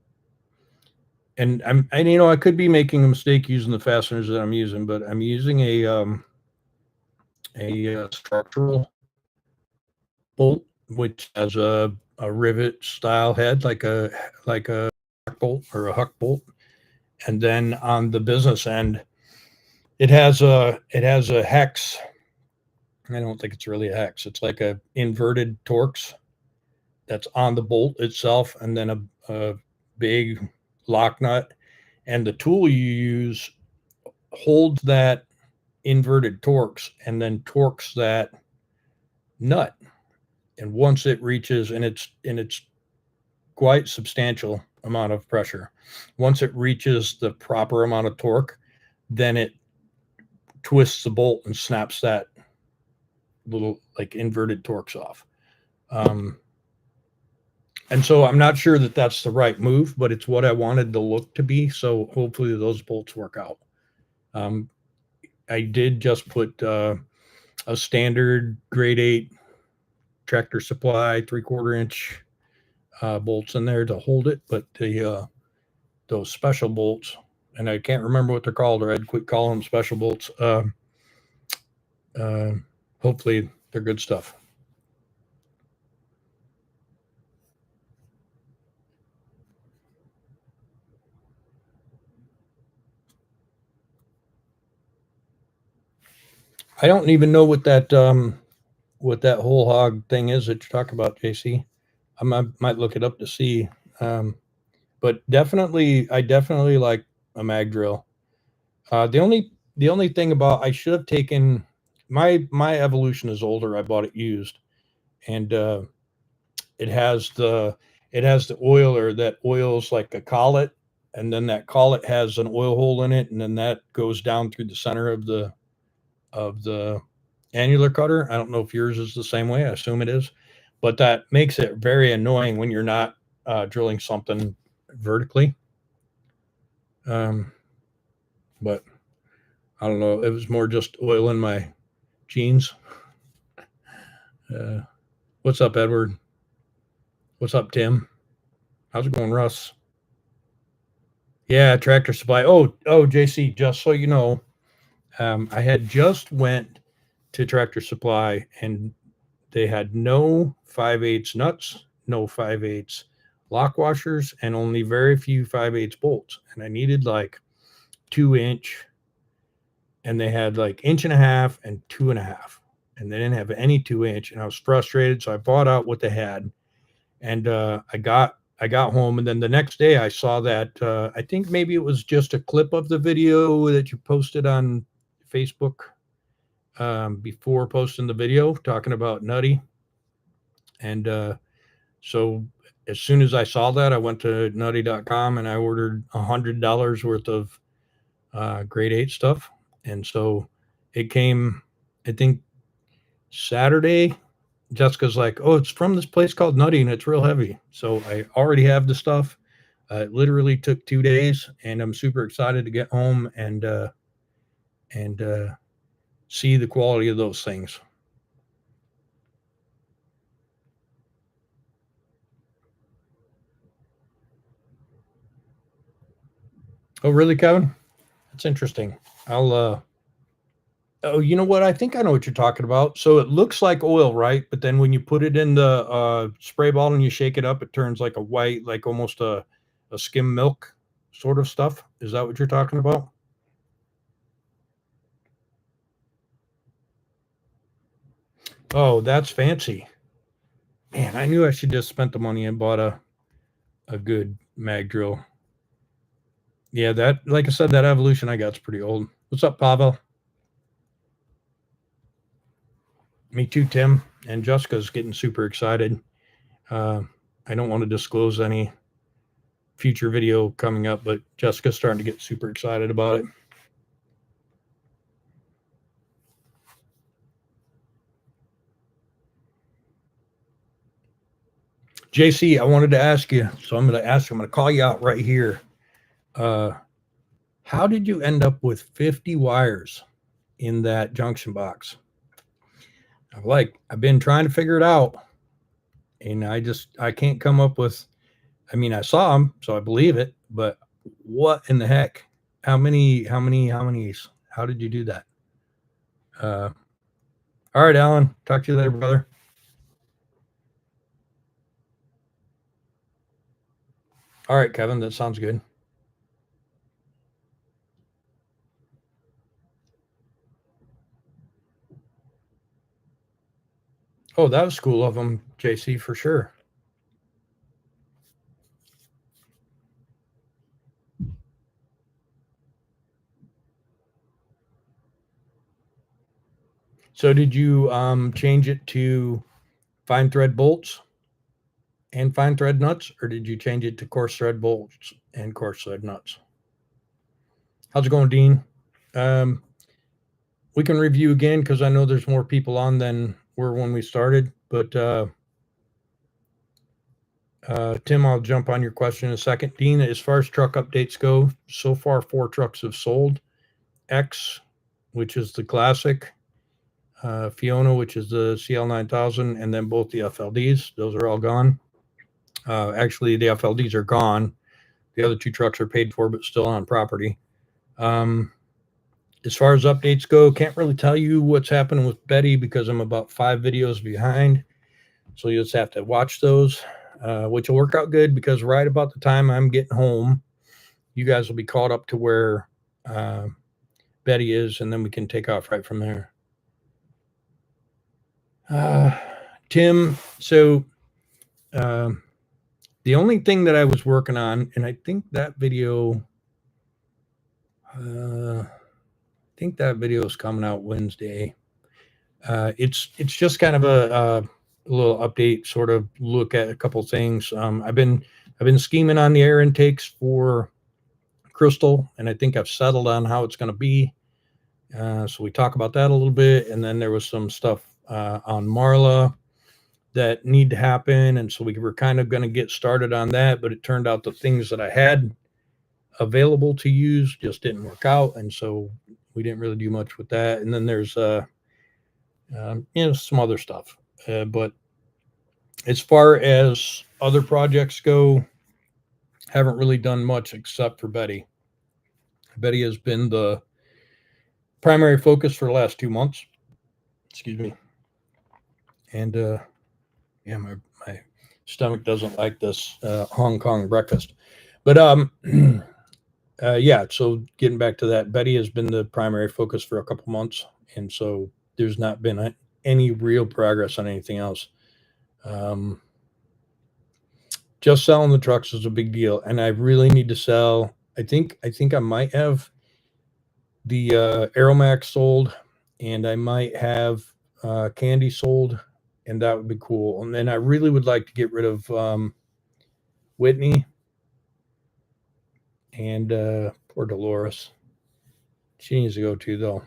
and I could be making a mistake using the fasteners that I'm using, but I'm using a structural bolt which has a rivet style head like a bolt or a huck bolt, and then on the business end it has a hex. I don't think it's really a hex. It's like a inverted Torx that's on the bolt itself, and then a big lock nut, and the tool you use holds that inverted Torx and then torques that nut. And once it reaches, and it's quite substantial amount of pressure. Once it reaches the proper amount of torque, then it twists the bolt and snaps that little like inverted Torx off. Um, and so I'm not sure that that's the right move, but it's what I wanted the look to be. So hopefully those bolts work out. Um, I did just put a standard grade 8 Tractor Supply 3/4 inch bolts in there to hold it, but those special bolts, and I can't remember what they're called, or I'd quit calling them special bolts. Uh, Hopefully they're good stuff. I don't even know what that whole hog thing is that you talk about, JC. I might look it up to see. Um, but I definitely like a mag drill. The only thing about I should have taken my Evolution is older. I bought it used, and it has the it has the oiler that oils like a collet, and then that collet has an oil hole in it, and then that goes down through the center of the annular cutter. I don't know if yours is the same way. I assume it is, but that makes it very annoying when you're not drilling something vertically. Um, but I don't know. It was more just oil in my jeans. Uh, what's up, Edward? What's up, Tim? How's it going, Russ? Yeah, Tractor Supply. Oh, JC. Just so you know, I had just went to Tractor Supply and they had no 5/8 nuts, no 5/8 lock washers, and only very few 5/8 bolts. And I needed like 2 inch, and they had like inch and a half and 2.5, and they didn't have any 2 inch. And I was frustrated, so I bought out what they had, and I got home, and then the next day I saw that I think maybe it was just a clip of the video that you posted on Facebook before posting the video talking about Nutty. And so as soon as I saw that, I went to nutty.com and I ordered $100 worth of grade 8 stuff. And so it came I think Saturday, Jessica's like, "Oh, it's from this place called Nutty, and it's real heavy." So I already have the stuff. It literally took 2 days, and I'm super excited to get home and see the quality of those things. Oh, really, Kevin? That's interesting. I'll. Oh, you know what? I think I know what you're talking about. So it looks like oil, right? But then when you put it in the spray bottle and you shake it up, it turns like a white, like almost a skim milk sort of stuff. Is that what you're talking about? Oh, that's fancy. Man, I knew I should just spent the money and bought a good mag drill. Yeah, that, like I said, that evolution I got's pretty old. What's up, Pavel? Me too, Tim. And Jessica's getting super excited. Uh, I don't want to disclose any future video coming up, but Jessica's starting to get super excited about it. JC, I wanted to ask you, so I'm going to ask you, I'm going to call you out right here. Uh, how did you end up with 50 wires in that junction box? I've been trying to figure it out, and I can't come up with. I mean, I saw them, so I believe it, but what in the heck? How many? How did you do that? Uh, all right, Alan. Talk to you later, brother. All right, Kevin. That sounds good. Oh, that was cool of them, JC, for sure. So did you change it to fine thread bolts and fine thread nuts, or did you change it to coarse thread bolts and coarse thread nuts? How's it going, Dean? Um, we can review again because I know there's more people on than were when we started. But Tim, I'll jump on your question in a second. Dean, as far as truck updates go, so far 4 trucks have sold. X, which is the classic, Fiona, which is the CL9000, and then both the FLDs. Those are all gone. Actually, the FLDs are gone. The other 2 trucks are paid for, but still on property. As far as updates go, can't really tell you what's happening with Betty because I'm about 5 videos behind. So you just have to watch those, which will work out good because right about the time I'm getting home, you guys will be caught up to where Betty is, and then we can take off right from there. Tim, so the only thing that I was working on, and I think that video, is coming out Wednesday. It's just kind of a little update, sort of look at a couple things. I've been scheming on the air intakes for Crystal, and I think I've settled on how it's going to be. So we talk about that a little bit, and then there was some stuff on Marla that need to happen, and so we were kind of going to get started on that, but it turned out the things that I had available to use just didn't work out, and so we didn't really do much with that. And then there's some other stuff, but as far as other projects go, haven't really done much except for Betty. Betty has been the primary focus for the last 2 months. Excuse me. And yeah, my stomach doesn't like this Hong Kong breakfast. But yeah, so getting back to that, Betty has been the primary focus for a couple months, and so there's not been any real progress on anything else. Just selling the trucks is a big deal, and I really need to sell. I think I might have the Aeromax sold, and I might have Candy sold, and that would be cool. And then I really would like to get rid of Whitney and poor Dolores. She needs to go too, though.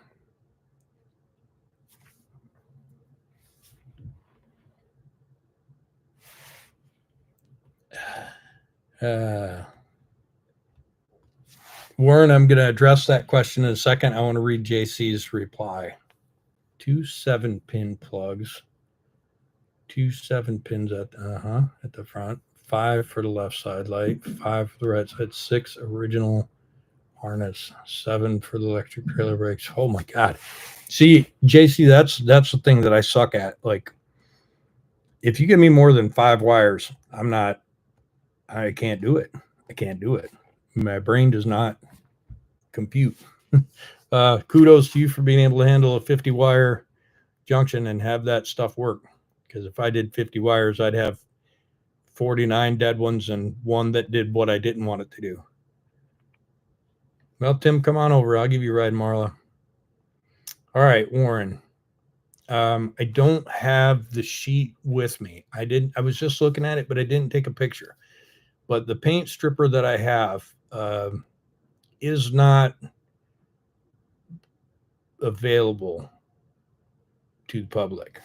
Warren, I'm going to address that question in a second. I want to read JC's reply. 2 7-pin plugs. 2 7-pins at the front. 5 for the left side light. 5 for the right side. 6 original harness. 7 for the electric trailer brakes. Oh my God! See, JC, that's the thing that I suck at. Like, if you give me more than 5 wires, I can't do it. I can't do it. My brain does not compute. Kudos to you for being able to handle a 50 wire junction and have that stuff work. Because if I did 50 wires, I'd have 49 dead ones and one that did what I didn't want it to do. Well, Tim, come on over. I'll give you a ride, Marla. All right, Warren. I don't have the sheet with me. I was just looking at it, but I didn't take a picture. But the paint stripper that I have is not available to the public.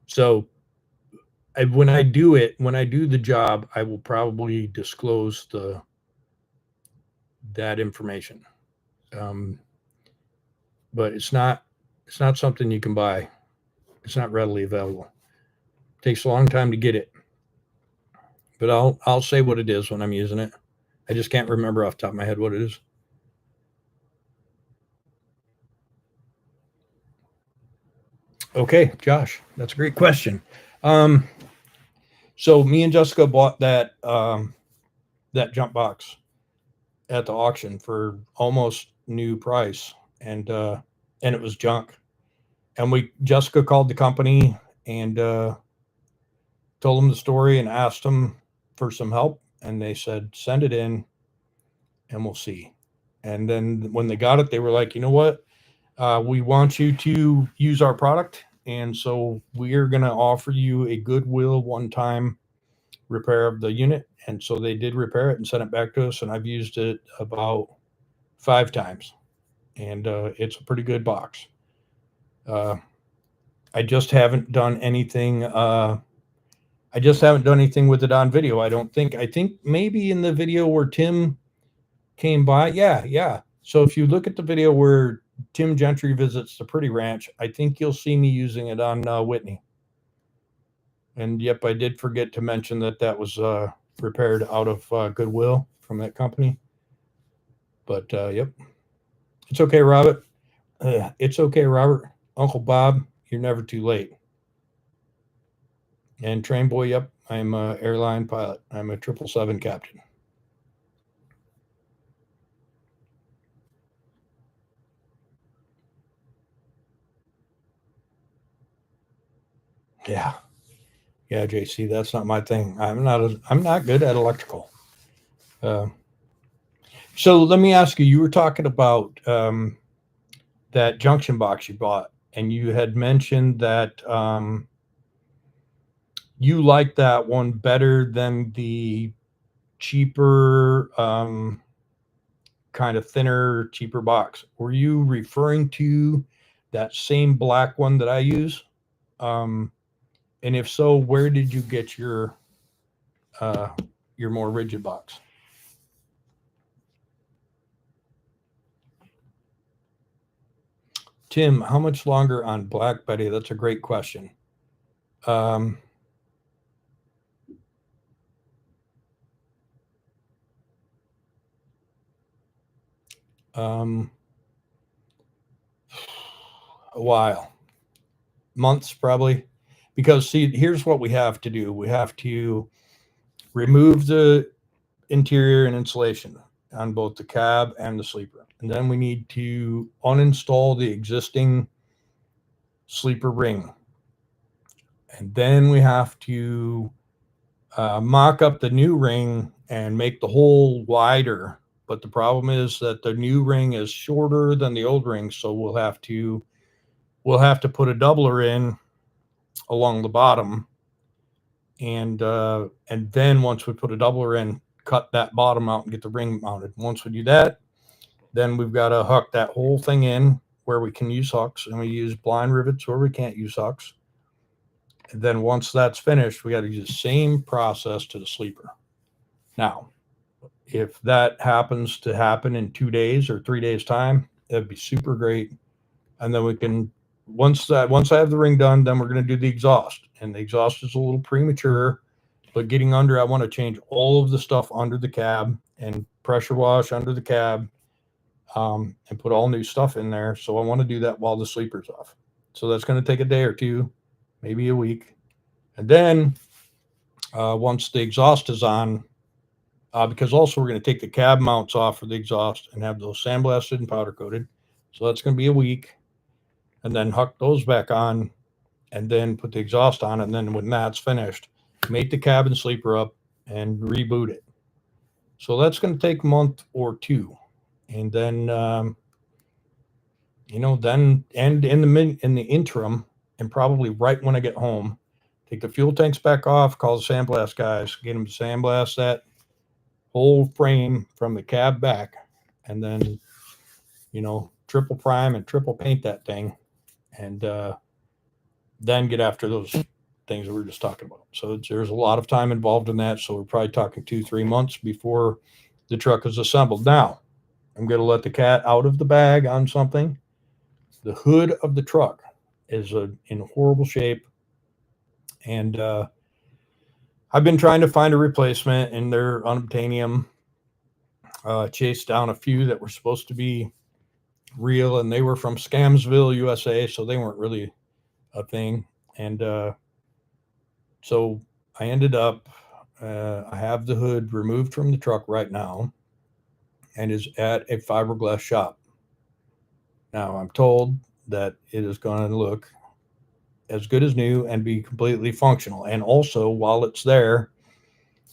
So when I do the job, I will probably disclose that information. But it's not something you can buy. It's not readily available. It takes a long time to get it. But I'll say what it is when I'm using it. I just can't remember off the top of my head what it is. Okay, Josh, that's a great question. So me and Jessica bought that jump box at the auction for almost new price, and it was junk. And Jessica called the company and told them the story and asked them for some help, and they said send it in, and we'll see. And then when they got it, they were like, you know what? We want you to use our product, and so we're going to offer you a Goodwill one-time repair of the unit. And so they did repair it and sent it back to us, and I've used it about 5 times, and it's a pretty good box. I just haven't done anything. I just haven't done anything with it on video. I think maybe in the video where Tim came by. Yeah. So if you look at the video where Tim Gentry visits the Pretty Ranch, I think you'll see me using it on Whitney. And yep, I did forget to mention that was repaired out of Goodwill from that company. But yep, it's okay, Robert. It's okay, Robert. Uncle Bob, you're never too late. And Train Boy, yep, I'm an airline pilot. I'm a 777 captain. Yeah, JC, that's not my thing. I'm not good at electrical. So let me ask you. You were talking about that junction box you bought, and you had mentioned that you like that one better than the cheaper, kind of thinner, cheaper box. Were you referring to that same black one that I use? And if so, where did you get your more rigid box? Tim, how much longer on Black Betty? That's a great question. A while, months probably, because see, here's what we have to do. We have to remove the interior and insulation on both the cab and the sleeper, and then we need to uninstall the existing sleeper ring, and then we have to mock up the new ring and make the hole wider. But the problem is that the new ring is shorter than the old ring, so we'll have to put a doubler in along the bottom, and then once we put a doubler in, cut that bottom out and get the ring mounted. Once we do that, then we've got to hook that whole thing in where we can use hooks, and we use blind rivets where we can't use hooks. And then once that's finished, we got to use the same process to the sleeper. Now, if that happens to happen in 2 days or 3 days time, that'd be super great. And then we can, once I have the ring done, then we're going to do the exhaust. And the exhaust is a little premature, but getting under, I want to change all of the stuff under the cab and pressure wash under the cab, and put all new stuff in there. So I want to do that while the sleeper's off. So that's going to take a day or two, maybe a week. And then once the exhaust is on, because also we're going to take the cab mounts off for the exhaust and have those sandblasted and powder coated. So that's going to be a week. And then hook those back on and then put the exhaust on. And then when that's finished, make the cabin sleeper up and reboot it. So that's going to take a month or two. And then, then and in the interim, and probably right when I get home, take the fuel tanks back off, call the sandblast guys, get them to sandblast that whole frame from the cab back, and then, triple prime and triple paint that thing, and then get after those things that we were just talking about. So there's a lot of time involved in that. So we're probably talking 2-3 months before the truck is assembled. Now, I'm going to let the cat out of the bag on something. The hood of the truck is in horrible shape, and I've been trying to find a replacement, and they're unobtainium. Chased down a few that were supposed to be real, and they were from Scamsville, USA, so they weren't really a thing. And so I ended up, I have the hood removed from the truck right now and is at a fiberglass shop. Now, I'm told that it is going to look as good as new and be completely functional. And also, while it's there,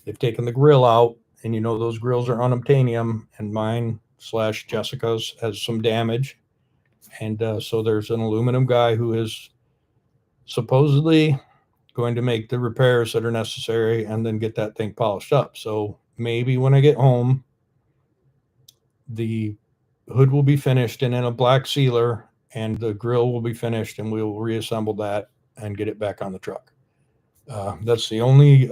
they've taken the grill out, and those grills are unobtainium, and mine / Jessica's has some damage. And so there's an aluminum guy who is supposedly going to make the repairs that are necessary and then get that thing polished up. So maybe when I get home, the hood will be finished and in a black sealer, and the grill will be finished, and we'll reassemble that and get it back on the truck. That's the only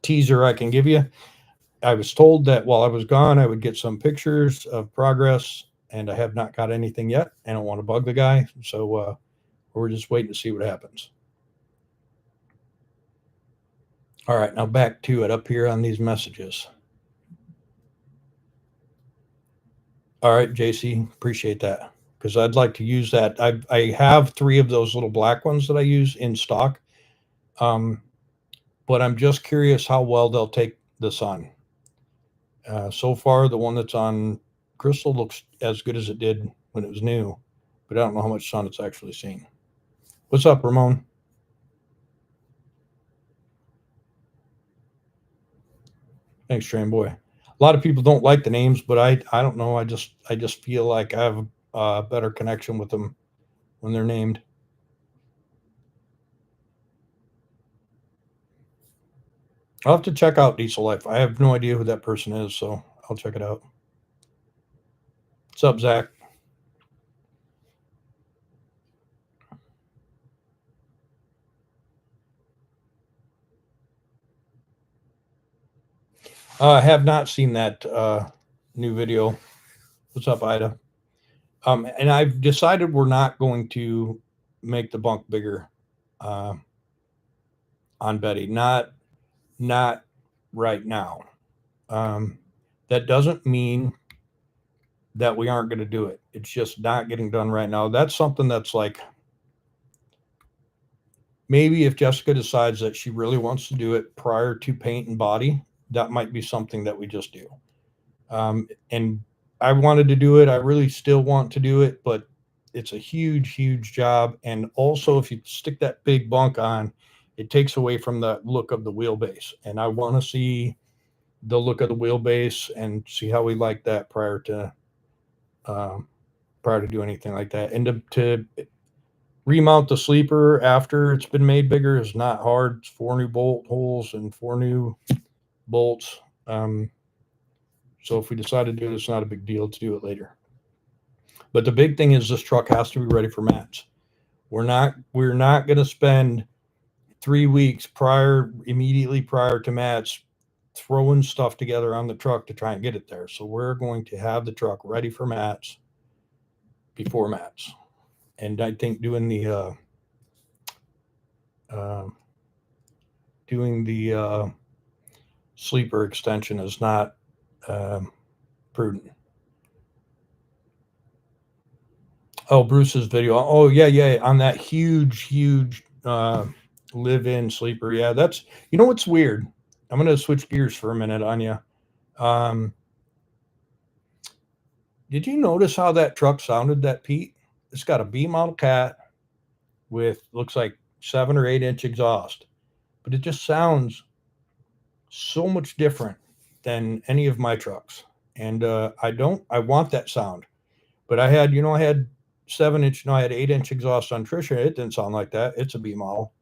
teaser I can give you. I was told that while I was gone, I would get some pictures of progress, and I have not got anything yet. I don't want to bug the guy, so we're just waiting to see what happens. All right, now back to it up here on these messages. All right, JC, appreciate that, because I'd like to use that. I have 3 of those little black ones that I use in stock, but I'm just curious how well they'll take the sun. So far, the one that's on Crystal looks as good as it did when it was new, but I don't know how much sun it's actually seen. What's up, Ramon? Thanks, Train Boy. A lot of people don't like the names, but I don't know. I just feel like I have a better connection with them when they're named. I'll have to check out Diesel Life. I have no idea who that person is, so I'll check it out. What's up, Zach? I have not seen that new video. What's up, Ida? And I've decided we're not going to make the bunk bigger on Betty. Not right now. That doesn't mean that we aren't going to do it. It's just not getting done right now. That's something that's like, maybe if Jessica decides that she really wants to do it prior to paint and body, that might be something that we just do. And I wanted to do it. I really still want to do it, but it's a huge job. And also, if you stick that big bunk on, it takes away from the look of the wheelbase. And I want to see the look of the wheelbase and see how we like that prior to do anything like that. And to remount the sleeper after it's been made bigger is not hard. It's 4 new bolt holes and 4 new bolts. So if we decide to do it, it's not a big deal to do it later. But the big thing is this truck has to be ready for mats. We're not going to spend 3 weeks immediately prior to Matt's throwing stuff together on the truck to try and get it there. So we're going to have the truck ready for Matt's before Matt's. And I think doing the sleeper extension is not prudent. Oh, Bruce's video. Oh, yeah. On that huge live-in sleeper. Yeah, that's, you know what's weird? I'm going to switch gears for a minute on you. Did you notice how that truck sounded, that Pete? It's got a B model cat with, looks like 7 or 8 inch exhaust, but it just sounds so much different than any of my trucks. And I want that sound, but I had 7-inch, no, I had 8-inch exhaust on Trisha. It didn't sound like that. It's a B model.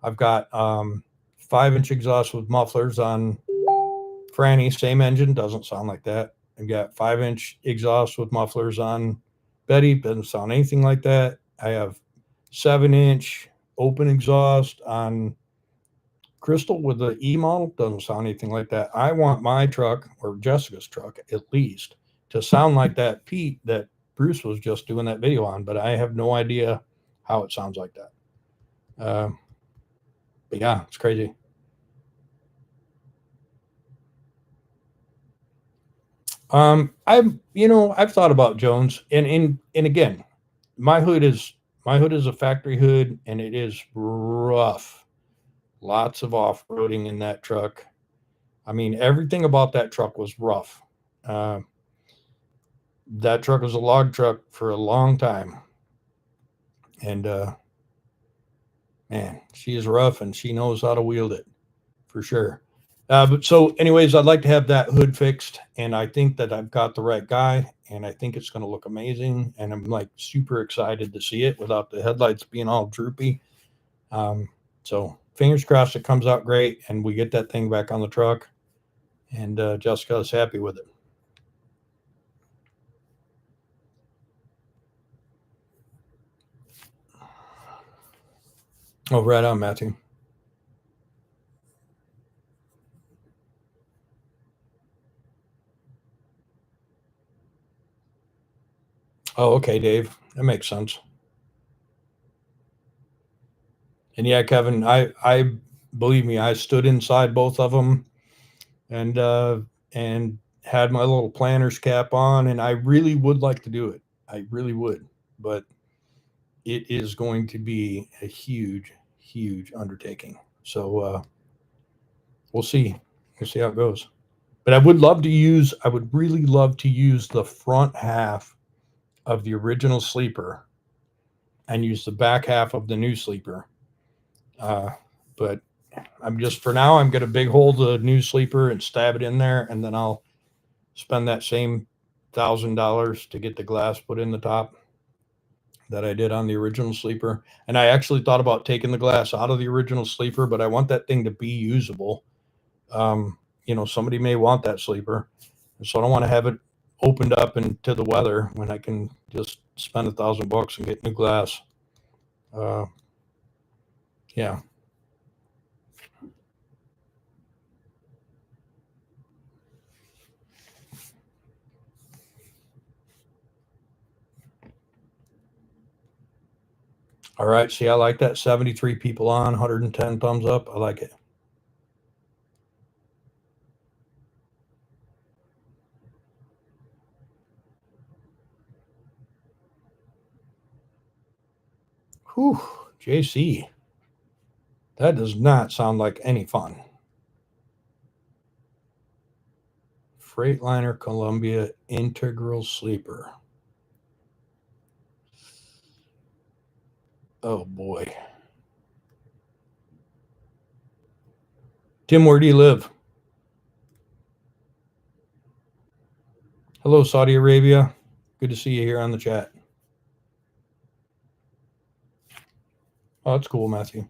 I've got 5-inch exhaust with mufflers on Franny, same engine, doesn't sound like that. I've got 5-inch exhaust with mufflers on Betty, doesn't sound anything like that. I have 7-inch open exhaust on Crystal with the E model, doesn't sound anything like that. I want my truck, or Jessica's truck at least, to sound like that Pete that Bruce was just doing that video on, but I have no idea how it sounds like that. But yeah, it's crazy. I've thought about Jones, and again, my hood is a factory hood, and it is rough. Lots of off-roading in that truck. I mean, everything about that truck was rough. That truck was a log truck for a long time, and man, she is rough, and she knows how to wield it for sure. But so anyways, I'd like to have that hood fixed, and I think that I've got the right guy, and I think it's going to look amazing, and I'm like super excited to see it without the headlights being all droopy. So fingers crossed it comes out great, and we get that thing back on the truck, and Jessica is happy with it. Oh, right on, Matthew. Oh, okay, Dave. That makes sense. And yeah, Kevin, I believe me, I stood inside both of them, and had my little planner's cap on, and I really would like to do it. I really would, but it is going to be a huge undertaking. So we'll see. We'll see how it goes. But I would really love to use the front half of the original sleeper and use the back half of the new sleeper. But for now, I'm going to big hole the new sleeper and stab it in there, and then I'll spend that same $1,000 to get the glass put in the top that I did on the original sleeper. And I actually thought about taking the glass out of the original sleeper, but I want that thing to be usable. Somebody may want that sleeper, so I don't want to have it opened up into the weather when I can just spend $1,000 and get new glass. Yeah. All right. See, I like that. 73 people on, 110 thumbs up. I like it. Whew, JC. That does not sound like any fun. Freightliner Columbia Integral Sleeper. Oh boy. Tim, where do you live? Hello, Saudi Arabia. Good to see you here on the chat. Oh, that's cool, Matthew.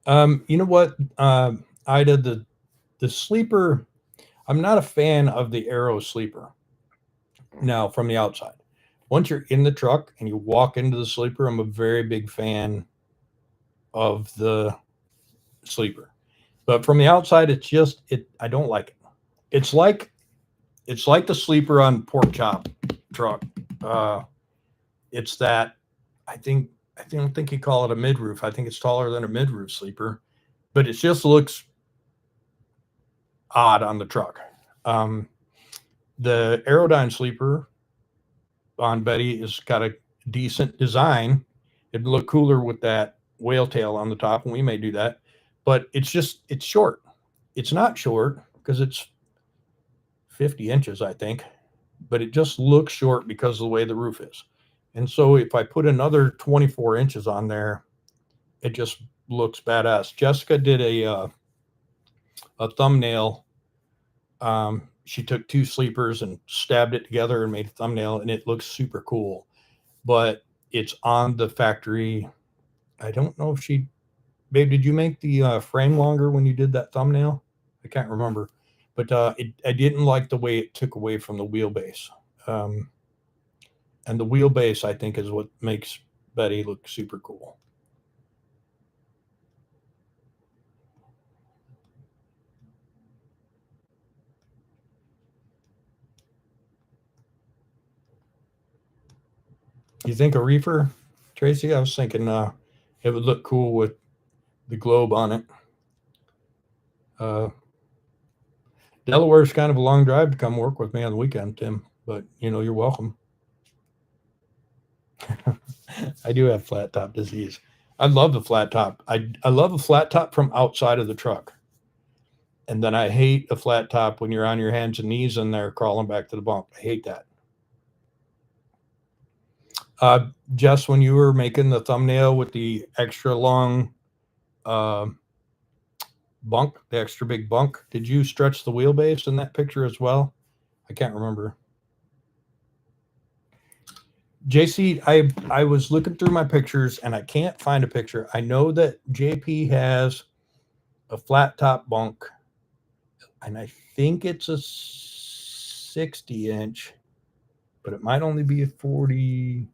You know what, Ida, the sleeper, I'm not a fan of the Aero sleeper. Now, from the outside, once you're in the truck and you walk into the sleeper, I'm a very big fan of the sleeper. But from the outside, it's just it. I don't like it. It's like it's like the sleeper on pork chop truck. Uh, it's that I don't think you call it a mid roof. I think it's taller than a mid roof sleeper, but it just looks odd on the truck. Um, the Aerodyne sleeper on Betty has got a decent design. It'd look cooler with that whale tail on the top, and we may do that. But it's short. It's not short because it's 50 inches, I think, but it just looks short because of the way the roof is. And so if I put another 24 inches on there, it just looks badass. Jessica did a thumbnail. She took two sleepers and stabbed it together and made a thumbnail, and it looks super cool. But it's on the factory. I don't know if she, babe, did you make the frame longer when you did that thumbnail? I can't remember, but I didn't like the way it took away from the wheelbase. Um, and the wheelbase, I think, is what makes Betty look super cool. You think a reefer, Tracy? I was thinking it would look cool with the globe on it. Uh, Delaware's kind of a long drive to come work with me on the weekend, Tim, but you're welcome. I do have flat top disease. I love the flat top. I love a flat top from outside of the truck. And then I hate a flat top when you're on your hands and knees in there crawling back to the bunk. I hate that. Jess, when you were making the thumbnail with the extra long uh, bunk, the extra big bunk, did you stretch the wheelbase in that picture as well? I can't remember. JC, I was looking through my pictures and I can't find a picture. I know that JP has a flat top bunk, and I think it's a 60 inch, but it might only be a 48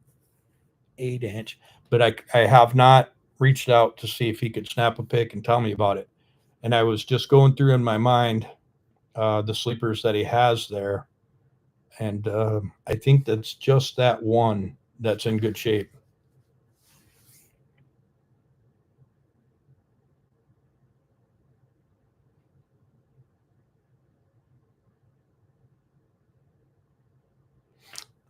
inch. But I have not reached out to see if he could snap a pic and tell me about it. And I was just going through in my mind the sleepers that he has there. And I think that's just that one that's in good shape.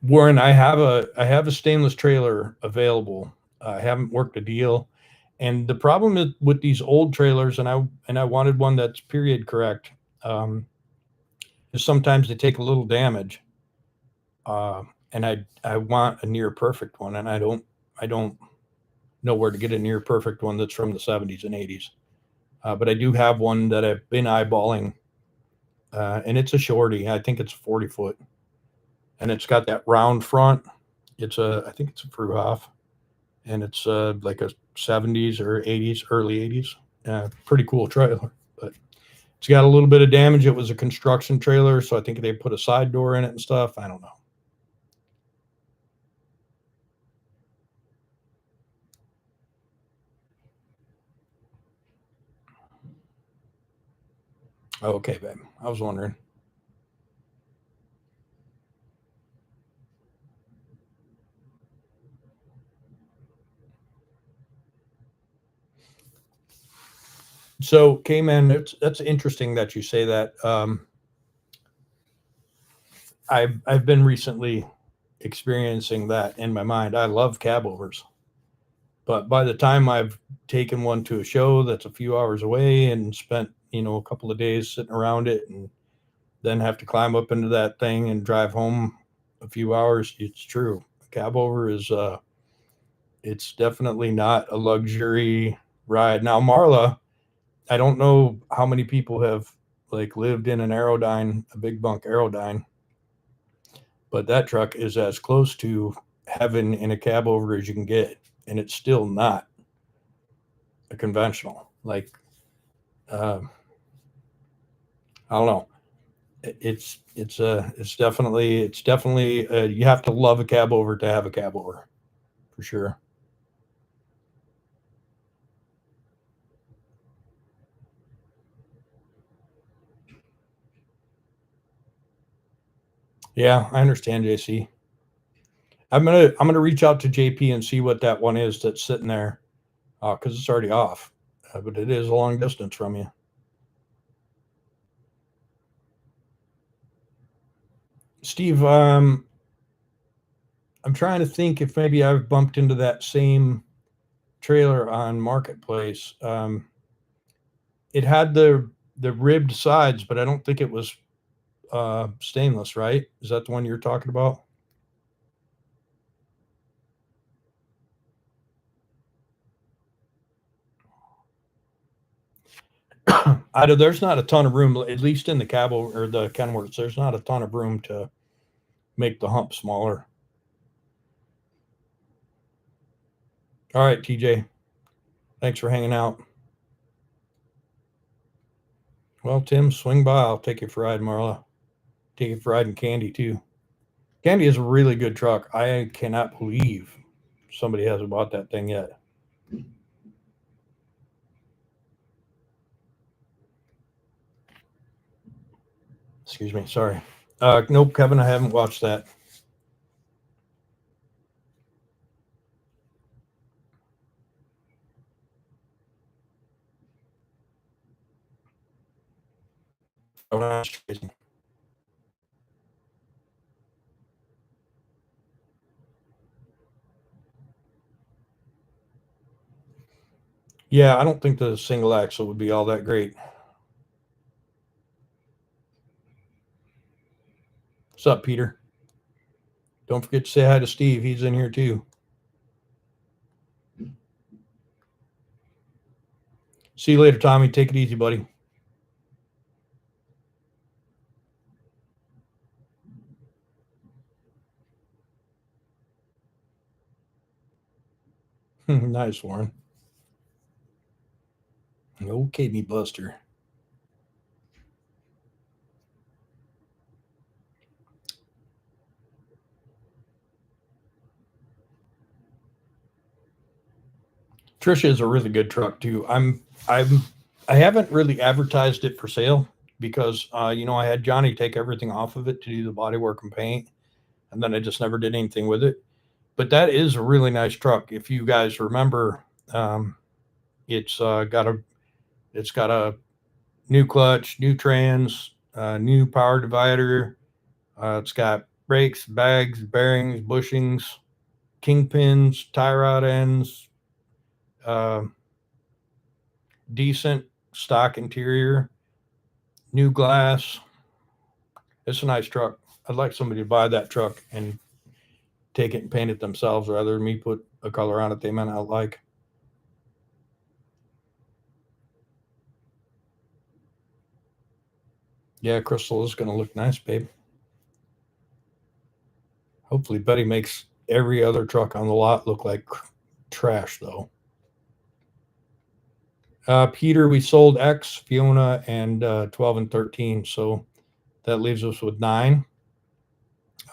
Warren, I have a stainless trailer available. I haven't worked a deal, and the problem with these old trailers, and I wanted one that's period correct, um, is sometimes they take a little damage, uh, and I want a near perfect one, and I don't know where to get a near perfect one that's from the 70s and 80s. But I do have one that I've been eyeballing, and it's a shorty. I think it's 40 foot, and it's got that round front. I think it's a Fruhoff, and it's like a 70s or 80s, early 80s. Pretty cool trailer, but it's got a little bit of damage. It was a construction trailer, so I think they put a side door in it and stuff. I don't know. Okay, babe. I was wondering. So, Cayman, that's interesting that you say that. I've been recently experiencing that in my mind. I love cab overs, but by the time I've taken one to a show that's a few hours away and spent a couple of days sitting around it, and then have to climb up into that thing and drive home a few hours, it's true. A cab over is it's definitely not a luxury ride. Now, Marla, I don't know how many people have like lived in an Aerodyne, a big bunk Aerodyne, but that truck is as close to heaven in a cab over as you can get, and it's still not a conventional. Like, I don't know. it's definitely you have to love a cab over to have a cab over for sure. Yeah, I understand, JC. I'm gonna reach out to JP and see what that one is that's sitting there, because it's already off, but it is a long distance from you. Steve, I'm trying to think if maybe I've bumped into that same trailer on Marketplace. It had the ribbed sides, but I don't think it was stainless, right? Is that the one you're talking about? There's not a ton of room, at least in the cab or the Kenworths. There's not a ton of room to make the hump smaller. All right, TJ. Thanks for hanging out. Well, Tim, swing by. I'll take you for a ride, Marla. Take you for a ride and Candy too. Candy is a really good truck. I cannot believe somebody hasn't bought that thing yet. Excuse me. Sorry. Nope, Kevin, I haven't watched that. Oh, that's crazy. Yeah, I don't think the single axle would be all that great. What's up, Peter? Don't forget to say hi to Steve. He's in here too. See you later, Tommy. Take it easy, buddy. Nice, Warren. Okay, me buster. Trisha is a really good truck too. I haven't really advertised it for sale because I had Johnny take everything off of it to do the bodywork and paint, and then I just never did anything with it. But that is a really nice truck. If you guys remember, um, it's got a new clutch, new trans, new power divider. It's got brakes, bags, bearings, bushings, kingpins, tie rod ends, uh, decent stock interior, new glass. It's a nice truck. I'd like somebody to buy that truck and take it and paint it themselves rather than me put a color on it they might not like. Yeah, Crystal is going to look nice, babe. Hopefully, Betty makes every other truck on the lot look like trash, though. Peter, we sold X, Fiona, and 12 and 13. So that leaves us with 9.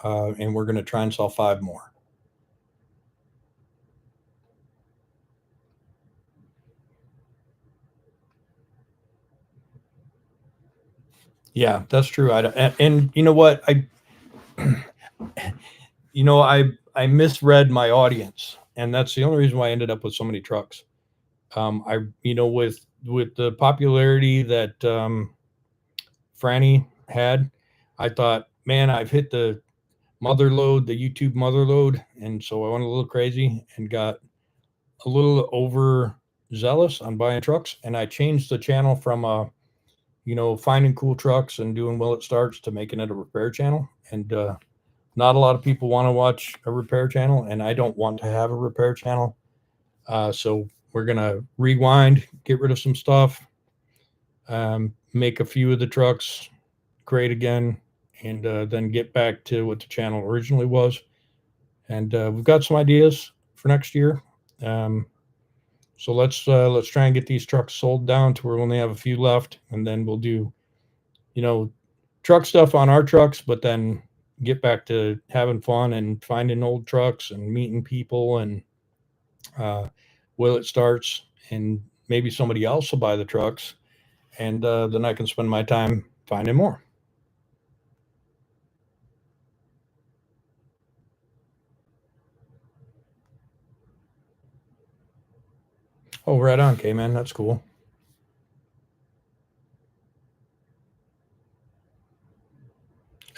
And we're going to try and sell 5 more. Yeah, that's true. And you know what? I misread my audience, and that's the only reason why I ended up with so many trucks. With the popularity that Franny had, I thought, man, I've hit the YouTube mother load, and so I went a little crazy and got a little over zealous on buying trucks, and I changed the channel from finding cool trucks and doing well it starts to making it a repair channel. And not a lot of people want to watch a repair channel, and I don't want to have a repair channel. So we're gonna rewind, get rid of some stuff, make a few of the trucks great again, and then get back to what the channel originally was. And we've got some ideas for next year. So let's try and get these trucks sold down to where we only have a few left, and then we'll do, truck stuff on our trucks, but then get back to having fun and finding old trucks and meeting people and uh, will it starts, and maybe somebody else will buy the trucks, and then I can spend my time finding more. Oh, right on, K man, that's cool.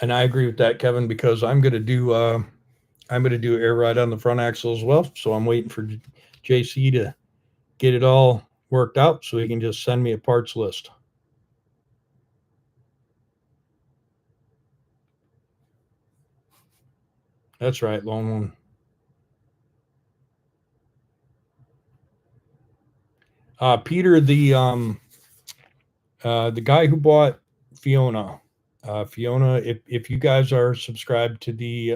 And I agree with that, Kevin, because I'm gonna do air ride on the front axle as well. So I'm waiting for JC to get it all worked out so he can just send me a parts list. That's right, Lone One. Peter, the guy who bought Fiona. Fiona, if you guys are subscribed to the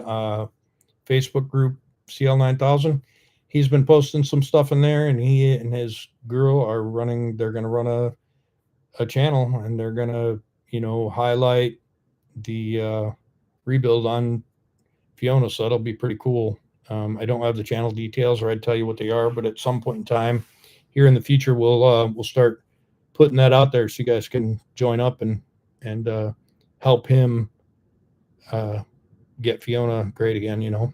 Facebook group CL9000, he's been posting some stuff in there, and he and his girl are running. They're going to run a channel, and they're going to highlight the rebuild on Fiona. So that'll be pretty cool. I don't have the channel details, or I'd tell you what they are, but at some point in time, here in the future, we'll start putting that out there so you guys can join up and help him uh, get Fiona great again.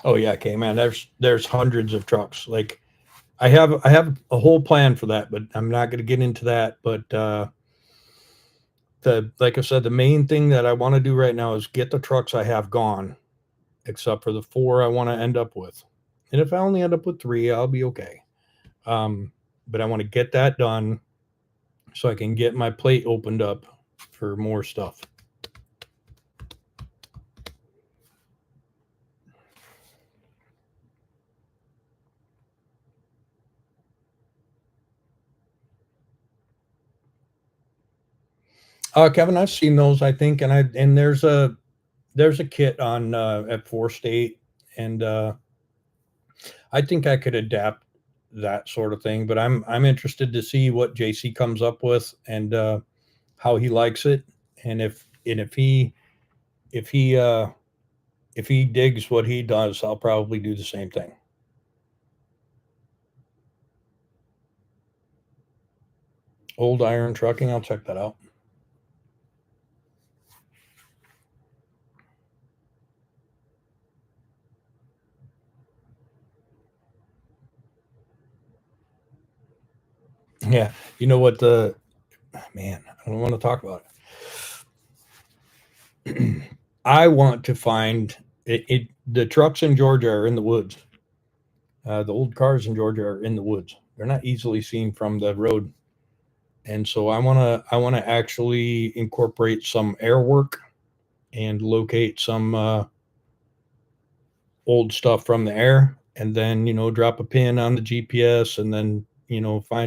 Oh yeah, okay, man. There's hundreds of trucks. Like I have a whole plan for that, but I'm not going to get into that. But the like I said, the main thing that I want to do right now is get the trucks I have gone, except for the four I want to end up with. And if I only end up with three, I'll be okay. But I want to get that done so I can get my plate opened up for more stuff. Kevin, I've seen those, I think, and there's a kit on at Four State, and I think I could adapt that sort of thing. But I'm interested to see what JC comes up with and how he likes it, and if he if he digs what he does, I'll probably do the same thing. Old Iron Trucking, I'll check that out. Yeah, you know what the man? I don't want to talk about it. I want to find it. The trucks in Georgia are in the woods. The old cars in Georgia are in the woods. They're not easily seen from the road, and so I want to actually incorporate some air work and locate some old stuff from the air, and then drop a pin on the GPS, and then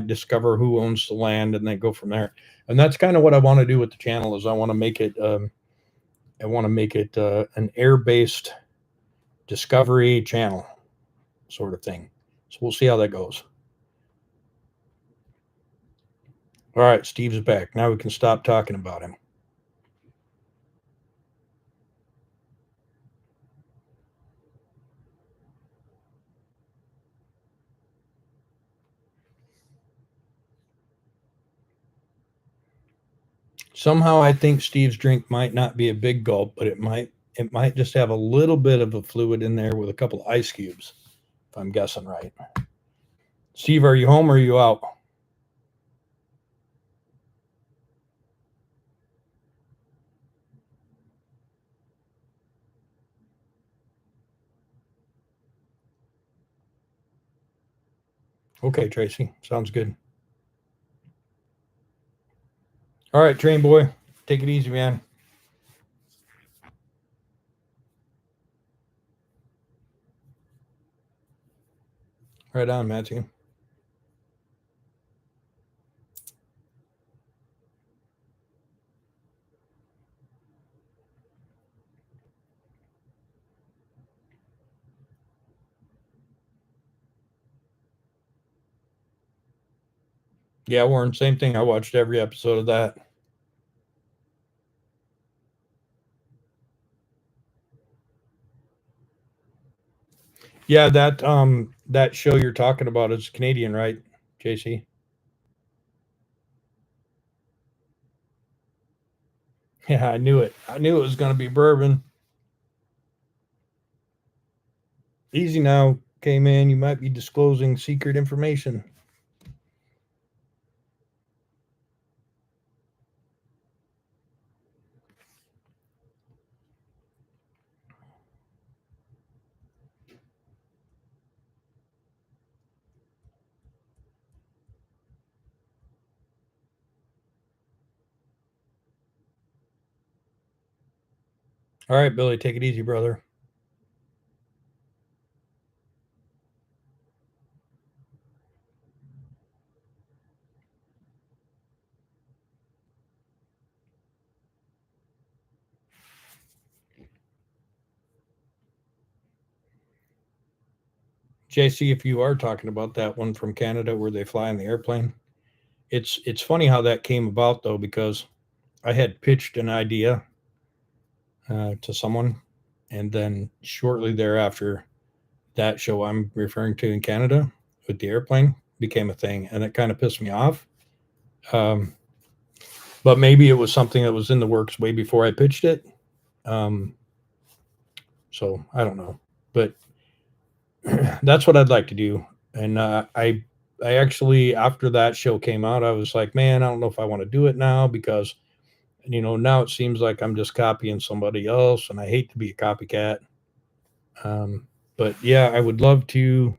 discover who owns the land, and then go from there. And that's kind of what I want to do with the channel. Is I want to make it an air based discovery channel sort of thing. So we'll see how that goes. All right, Steve's back. Now we can stop talking about him. Somehow I think Steve's drink might not be a big gulp, but it might just have a little bit of a fluid in there with a couple of ice cubes, if I'm guessing right. Steve, are you home or are you out? Okay, Tracy. Sounds good. All right, train boy. Take it easy, man. Right on, Matthew. Yeah, Warren, same thing. I watched every episode of that. Yeah, that show you're talking about is Canadian, right, JC? Yeah, I knew it. I knew it was going to be bourbon. Easy now, K-Man. You might be disclosing secret information. All right, Billy, take it easy, brother. JC, if you are talking about that one from Canada where they fly in the airplane, it's funny how that came about though, because I had pitched an idea to someone, and then shortly thereafter, that show I'm referring to in Canada with the airplane became a thing, and it kind of pissed me off. Um, but maybe it was something that was in the works way before I pitched it. Um, so I don't know, but that's what I'd like to do. And I actually, after that show came out, I was like, man, I don't know if I want to do it now because, now it seems like I'm just copying somebody else, and I hate to be a copycat. Um, but yeah, I would love to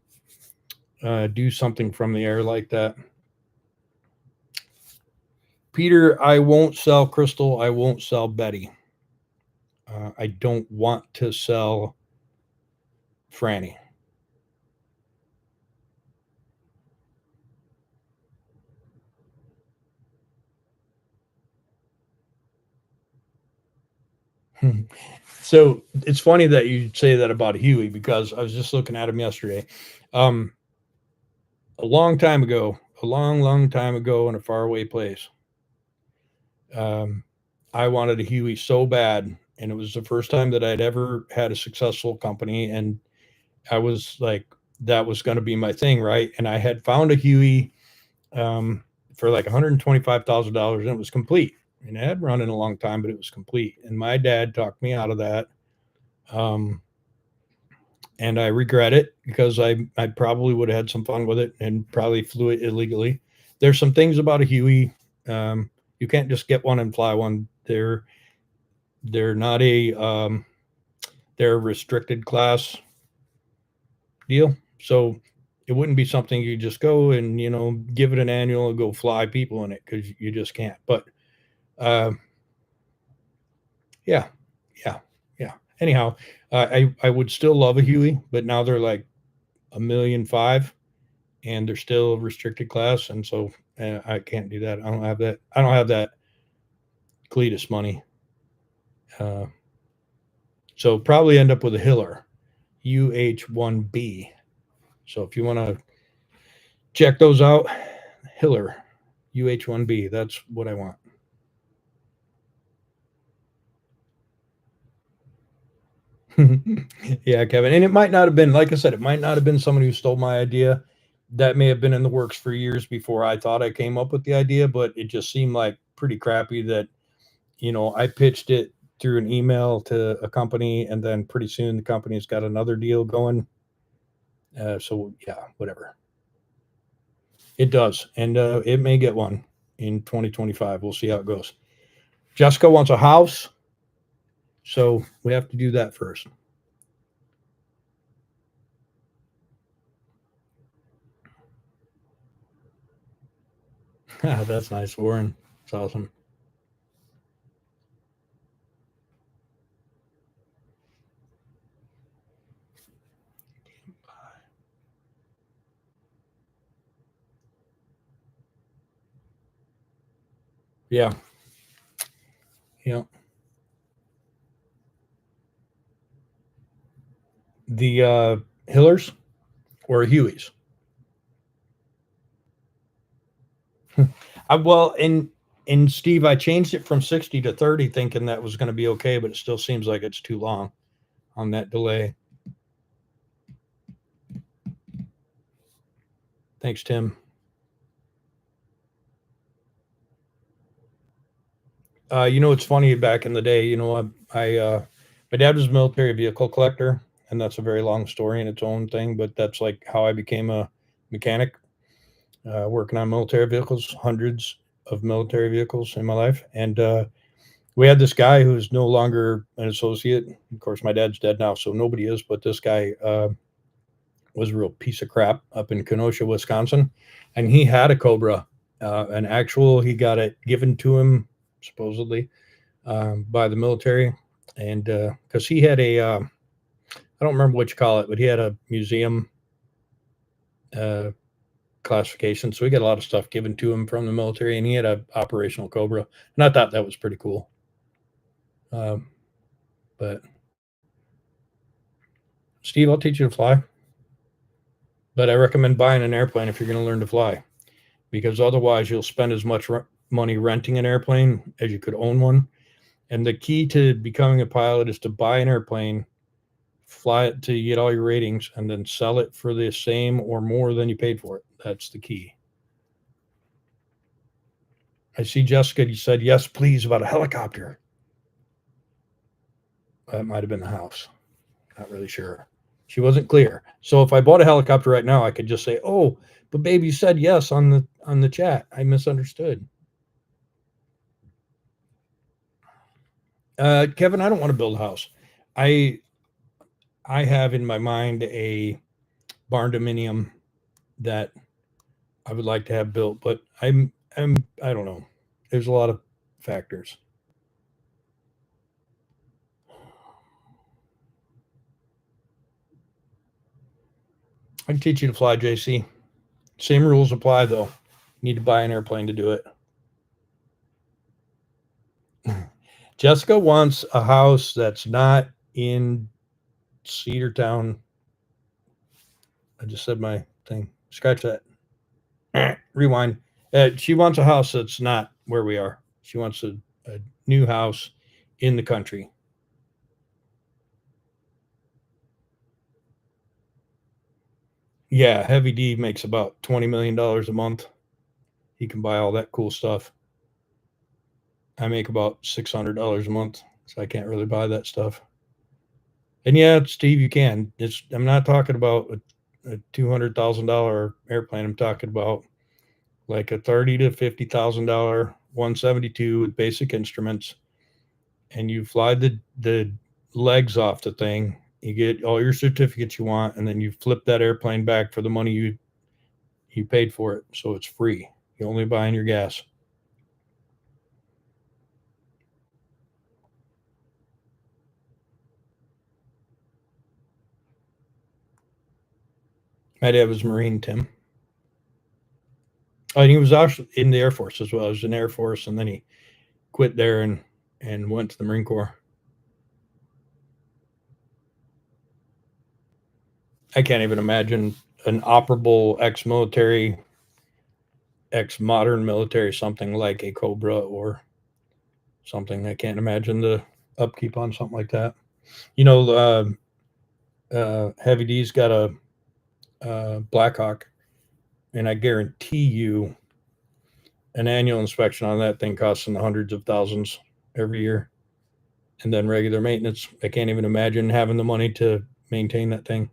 do something from the air like that. Peter, I won't sell Crystal. I won't sell Betty. I don't want to sell Franny. So it's funny that you say that about Huey because I was just looking at him yesterday. Um, a long time ago, a long, long time ago in a faraway place, um, I wanted a Huey so bad. And it was the first time that I'd ever had a successful company. And I was like, that was going to be my thing, right? And I had found a Huey for like $125,000, and it was complete. And it had run in a long time, but it was complete. And my dad talked me out of that. Um, and I regret it because I probably would have had some fun with it and probably flew it illegally. There's some things about a Huey. You can't just get one and fly one. They're not they're a restricted class deal. So it wouldn't be something you just go and give it an annual and go fly people in it because you just can't. But uh, yeah, yeah, yeah. Anyhow, I would still love a Huey, but now they're like 1,500,000, and they're still a restricted class, and so I can't do that. I don't have that. I don't have that Cletus money. Uh, so probably end up with a Hiller, UH1B. So if you want to check those out, Hiller, UH1B. That's what I want. Yeah, Kevin. And it might not have been, like I said, it might not have been somebody who stole my idea. That may have been in the works for years before I thought I came up with the idea, but it just seemed like pretty crappy that, I pitched it through an email to a company, and then pretty soon the company's got another deal going. So yeah, whatever. It does. And it may get one in 2025. We'll see how it goes. Jessica wants a house. So we have to do that first. That's nice, Warren. It's awesome. Yeah. Yeah. The Hillers or Hueys? Well, and Steve, I changed it from 60 to 30, thinking that was going to be okay, but it still seems like it's too long on that delay. Thanks, Tim. It's funny back in the day. My dad was a military vehicle collector, and that's a very long story in its own thing. But that's like how I became a mechanic, working on military vehicles, hundreds of military vehicles in my life, and we had this guy who's no longer an associate. Of course, my dad's dead now, so nobody is. But this guy was a real piece of crap up in Kenosha, Wisconsin, and he had a Cobra, an actual. He got it given to him supposedly by the military, and because he had I don't remember what you call it, but he had a museum uh, classification, so he got a lot of stuff given to him from the military, and he had a operational Cobra, and I thought that was pretty cool. But Steve, I'll teach you to fly, but I recommend buying an airplane if you're going to learn to fly, because otherwise you'll spend as much money renting an airplane as you could own one. And the key to becoming a pilot is to buy an airplane, fly it till you get all your ratings, and then sell it for the same or more than you paid for it. That's the key. I see Jessica, you said yes, please, about a helicopter. That might have been the house. Not really sure. She wasn't clear. So if I bought a helicopter right now, I could just say, "Oh, but baby said yes on the chat. I misunderstood." Kevin, I don't want to build a house. I I have in my mind a barn dominium that I would like to have built, but I don't know. There's a lot of factors. I can teach you to fly, JC. Same rules apply though. You need to buy an airplane to do it. Jessica wants a house that's not in Cedartown. I just said my thing. Scratch that. Rewind. She wants a house that's not where we are. She wants a new house in the country. Yeah, Heavy D makes about $20 million a month. He can buy all that cool stuff. I make about $600 a month, so I can't really buy that stuff. And yeah, Steve, you can. I'm not talking about a $200,000 airplane. I'm talking about like a $30,000 to $50,000 172 with basic instruments, and you fly the legs off the thing. You get all your certificates you want, and then you flip that airplane back for the money you paid for it, so it's free. You only buying your gas. My dad was Marine, Tim. Oh, and he was actually in the Air Force as well. He was in the Air Force, and then he quit there and went to the Marine Corps. I can't even imagine an operable ex-military, ex-modern military, something like a Cobra or something. I can't imagine the upkeep on something like that. You know, Heavy D's got a Blackhawk, and I guarantee you, an annual inspection on that thing costs in the hundreds of thousands every year, and then regular maintenance. I can't even imagine having the money to maintain that thing.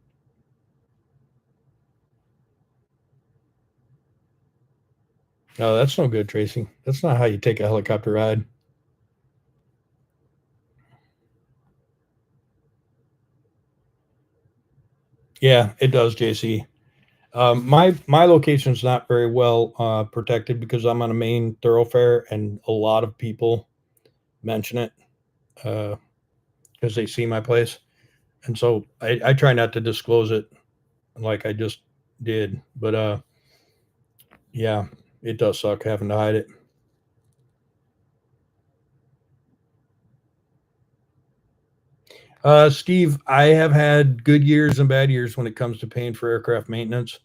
No, that's no good, Tracy. That's not how you take a helicopter ride. Yeah, it does, JC. My location is not very well protected because I'm on a main thoroughfare, and a lot of people mention it because they see my place, and so I try not to disclose it like I just did. But yeah, it does suck having to hide it. Steve, I have had good years and bad years when it comes to paying for aircraft maintenance.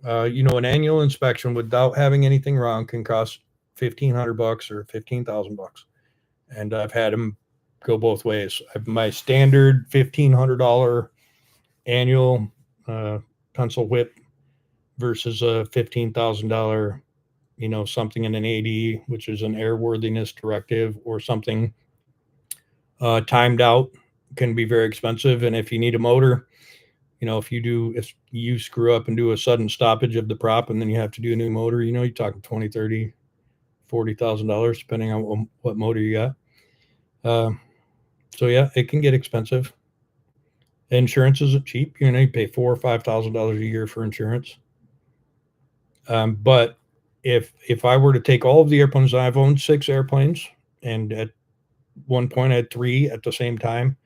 An annual inspection without having anything wrong can cost $1,500 or $15,000, and I've had them go both ways. My standard $1,500 annual pencil whip versus a $15,000, something in an AD, which is an airworthiness directive, or something timed out, can be very expensive. And if you need a motor, if you screw up and do a sudden stoppage of the prop and then you have to do a new motor, you're talking 20, 30, $40,000, depending on what motor you got. So yeah, it can get expensive. Insurance isn't cheap. You pay $4,000 or $5,000 a year for insurance. But if I were to take all of the airplanes, I've owned 6 airplanes, and at one point I had 3 at the same time.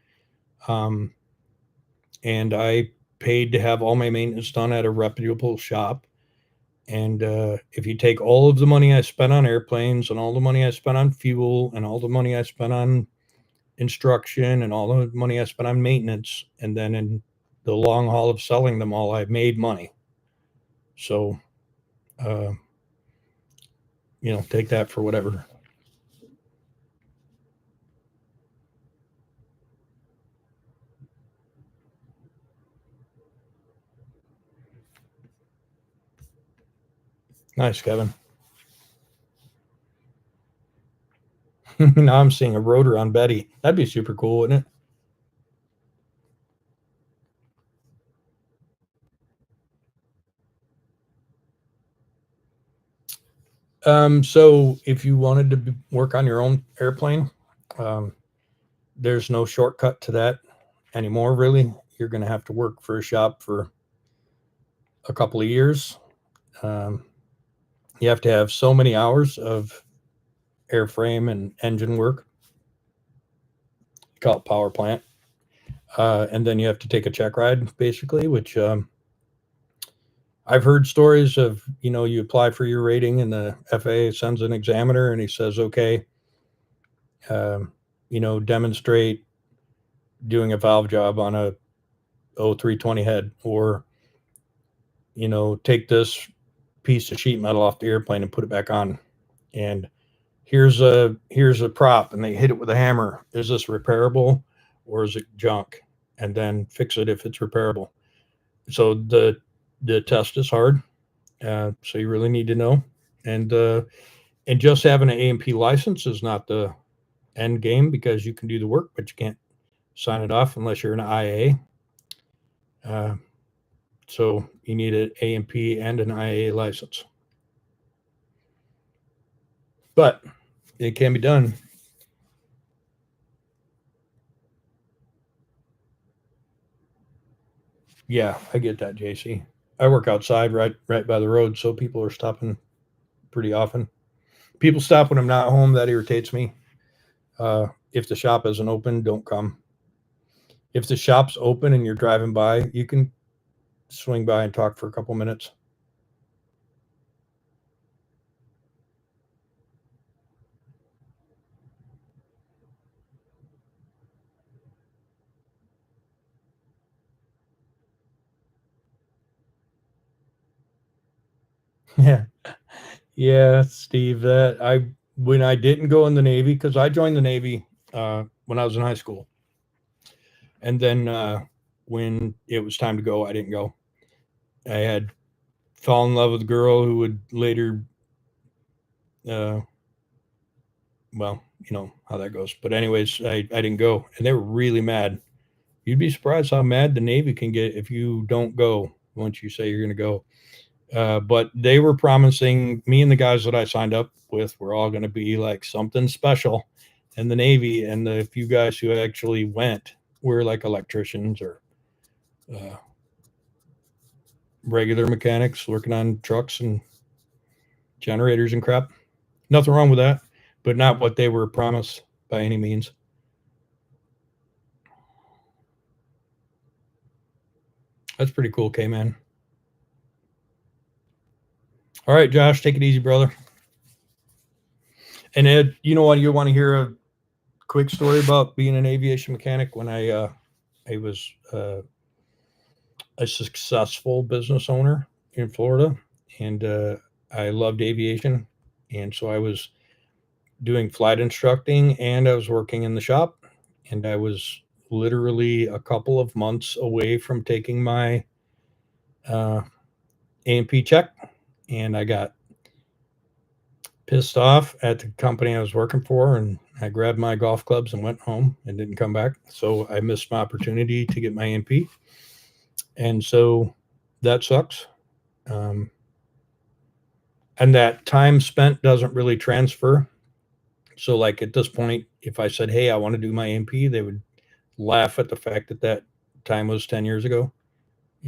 And I paid to have all my maintenance done at a reputable shop. And if you take all of the money I spent on airplanes and all the money I spent on fuel and all the money I spent on instruction and all the money I spent on maintenance, and then in the long haul of selling them all, I made money. So, take that for whatever. Nice, Kevin. Now I'm seeing a rotor on Betty. That'd be super cool, wouldn't it? So if you wanted to work on your own airplane, there's no shortcut to that anymore, really. You're going to have to work for a shop for a couple of years. You have to have so many hours of airframe and engine work. You call it power plant. And then you have to take a check ride, basically, which I've heard stories of, you apply for your rating and the FAA sends an examiner and he says, okay, demonstrate doing a valve job on a 0320 head, or, take this piece of sheet metal off the airplane and put it back on. And here's a prop, and they hit it with a hammer. Is this repairable or is it junk? And then fix it if it's repairable. So the test is hard. So you really need to know. And just having an A&P license is not the end game, because you can do the work, but you can't sign it off unless you're an IA. So you need an A&P and an IA license. But it can be done. Yeah, I get that, JC. I work outside right by the road, so people are stopping pretty often. People stop when I'm not home. That irritates me. If the shop isn't open, don't come. If the shop's open and you're driving by, you can swing by and talk for a couple minutes. Yeah. Yeah, Steve, when I didn't go in the Navy, because I joined the Navy when I was in high school. And then when it was time to go, I didn't go. I had fallen in love with a girl who would later, well, you know how that goes. But anyways, I didn't go, and they were really mad. You'd be surprised how mad the Navy can get if you don't go once you say you're going to go. But they were promising me, and the guys that I signed up with were all going to be like something special in the Navy. And the few guys who actually went were like electricians or uh, regular mechanics working on trucks and generators and crap. Nothing wrong with that, but not what they were promised by any means. That's pretty cool, K-Man. All right, Josh, take it easy, brother. And Ed, you know what? You want to hear a quick story about being an aviation mechanic? When I was a successful business owner in Florida, and I loved aviation, and so I was doing flight instructing, and I was working in the shop, and I was literally a couple of months away from taking my uh, A&P check, and I got pissed off at the company I was working for, and I grabbed my golf clubs and went home and didn't come back. So I missed my opportunity to get my A&P, and so that sucks. Um, and that time spent doesn't really transfer. So, like at this point, if I said, "Hey, I want to do my A&P," they would laugh at the fact that that time was 10 years ago,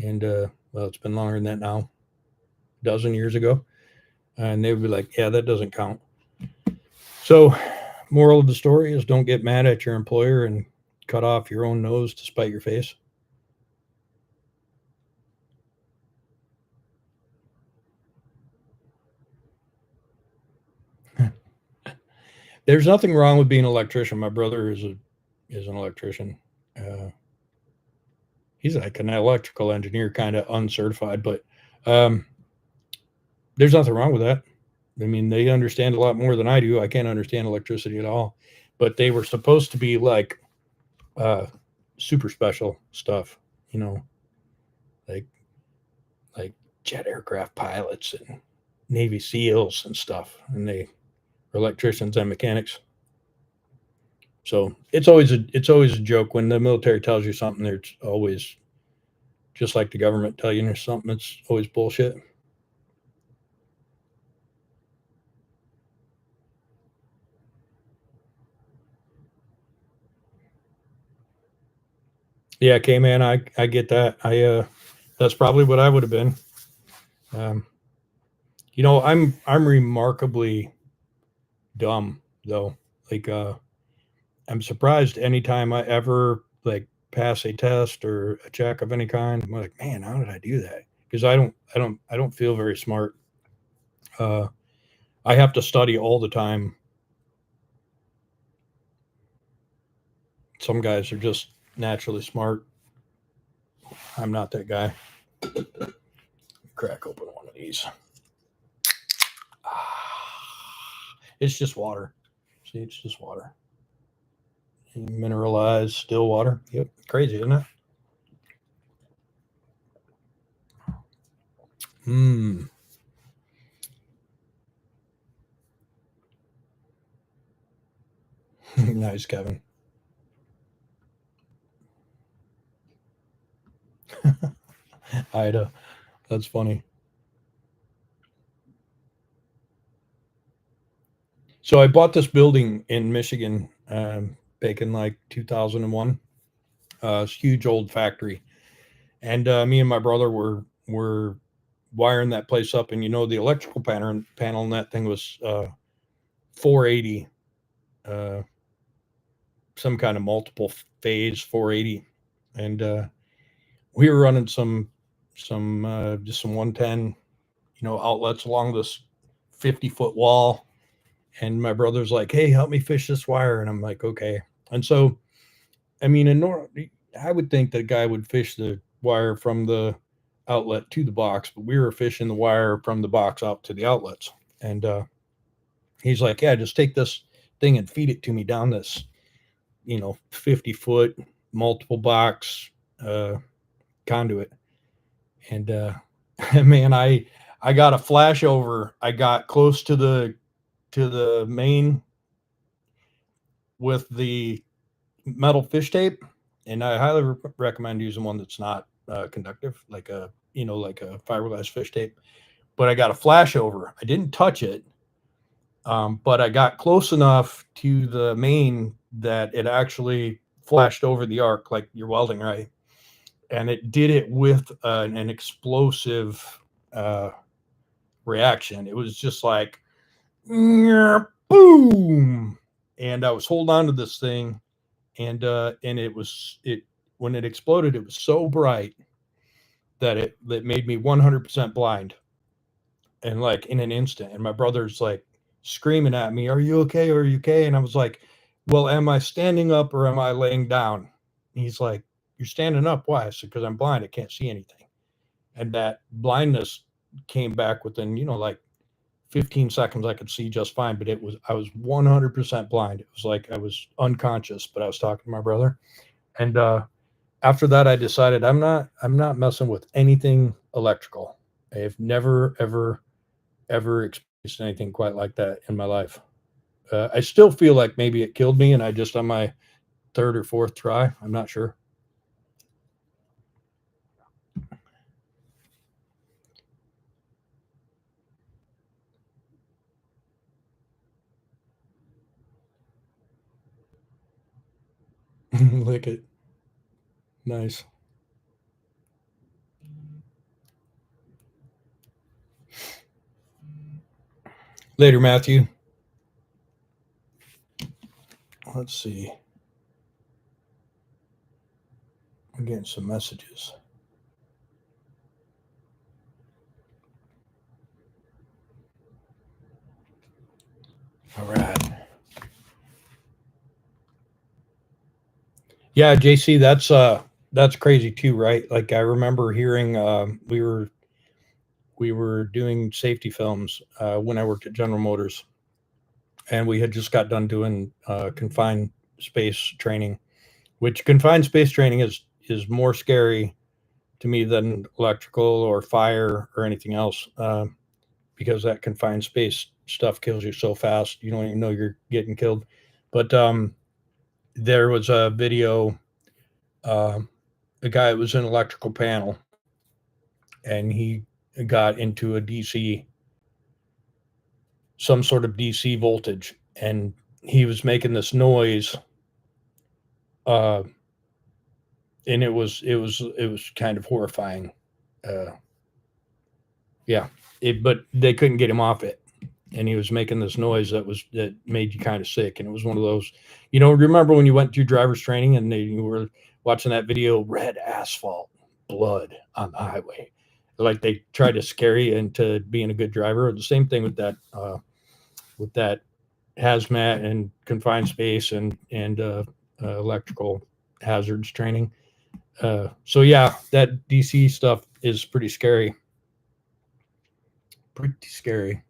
and well, it's been longer than that now, a dozen years ago, and they would be like, "Yeah, that doesn't count." So, moral of the story is don't get mad at your employer and cut off your own nose to spite your face. There's nothing wrong with being an electrician. My brother is an electrician. Uh, he's like an electrical engineer, kind of uncertified, but um, there's nothing wrong with that. I mean, they understand a lot more than I do. I can't understand electricity at all, but they were supposed to be like uh, super special stuff, you know, like like jet aircraft pilots and Navy SEALs and stuff, and they were electricians and mechanics. So it's always a joke when the military tells you something. There's always just like the government tell you there's something. It's always bullshit. Yeah, okay, man. I get that. That's probably what I would have been. Um, I'm remarkably dumb though. Like I'm surprised anytime I ever like pass a test or a check of any kind. I'm like, man, how did I do that? Because I don't feel very smart. Uh, I have to study all the time. Some guys are just naturally smart. I'm not that guy. Crack open one of these. It's just water. See, it's just water. Mineralized, still water. Yep, crazy, isn't it? Mmm. Nice, Kevin. Ida, that's funny. So I bought this building in Michigan back in like 2001. It's a huge old factory, and me and my brother were wiring that place up, and the electrical panel in that thing was 480, uh, some kind of multiple phase 480, and we were running some just some 110 outlets along this 50-foot wall, and my brother's like, hey, help me fish this wire, and I'm like, okay. And so I mean, I would think that a guy would fish the wire from the outlet to the box, but we were fishing the wire from the box out to the outlets. And he's like, yeah, just take this thing and feed it to me down this 50-foot multiple box uh, conduit. And man, I got a flashover. I got close to the main with the metal fish tape, and I highly recommend using one that's not conductive, like a fiberglass fish tape. But I got a flashover. I didn't touch it, but I got close enough to the main that it actually flashed over the arc, like you're welding, right? And it did it with an explosive uh, reaction. It was just like boom, and I was holding on to this thing, and it when it exploded, it was so bright that made me 100% blind, and like in an instant. And my brother's like screaming at me, "Are you okay? Are you okay?" And I was like, "Well, am I standing up or am I laying down?" And he's like, "You're standing up. Why?" I said, "Because I'm blind. I can't see anything." And that blindness came back within, like 15 seconds. I could see just fine, but I was 100% blind. It was like I was unconscious, but I was talking to my brother. And after that, I decided I'm not messing with anything electrical. I've never, ever, ever experienced anything quite like that in my life. I still feel like maybe it killed me, and I just on my third or fourth try. I'm not sure. Lick it. Nice. Later, Matthew. Let's see. I'm getting some messages. All right. Yeah, JC, that's crazy too, right? Like I remember hearing we were doing safety films when I worked at General Motors, and we had just got done doing confined space training, which confined space training is more scary to me than electrical or fire or anything else, because that confined space stuff kills you so fast you don't even know you're getting killed. But there was a video. Uh, a guy was in electrical panel, and he got into a DC, some sort of DC voltage, and he was making this noise. Uh, and it was kind of horrifying. Uh, yeah, but they couldn't get him off it, and he was making this noise that made you kind of sick. And it was one of those, remember when you went through driver's training and you were watching that video, red asphalt, blood on the highway, like they tried to scare you into being a good driver. The same thing with that hazmat and confined space and electrical hazards training. So yeah, that DC stuff is pretty scary. Pretty scary.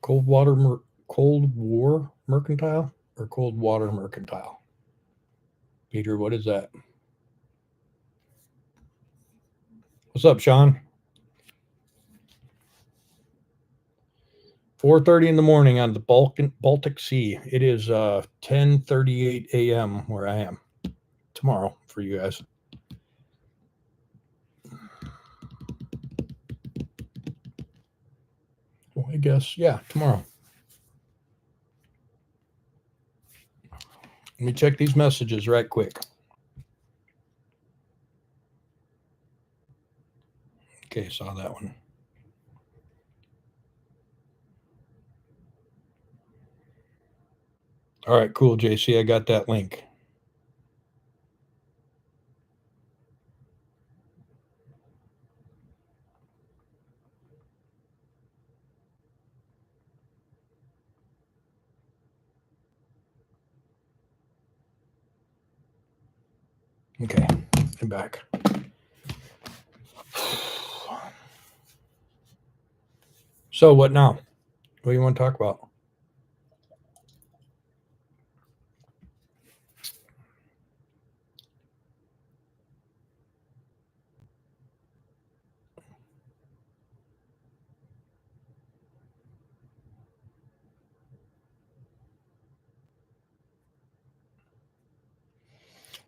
Cold War Mercantile or Cold Water Mercantile? Peter, what is that? What's up, Sean? 4:30 in the morning on the Baltic Sea. It is 10:38 a.m. where I am tomorrow for you guys. Well, I guess, yeah, tomorrow. Let me check these messages right quick. Okay, saw that one. All right, cool, JC. I got that link. Okay, I'm back. So what now? What do you want to talk about?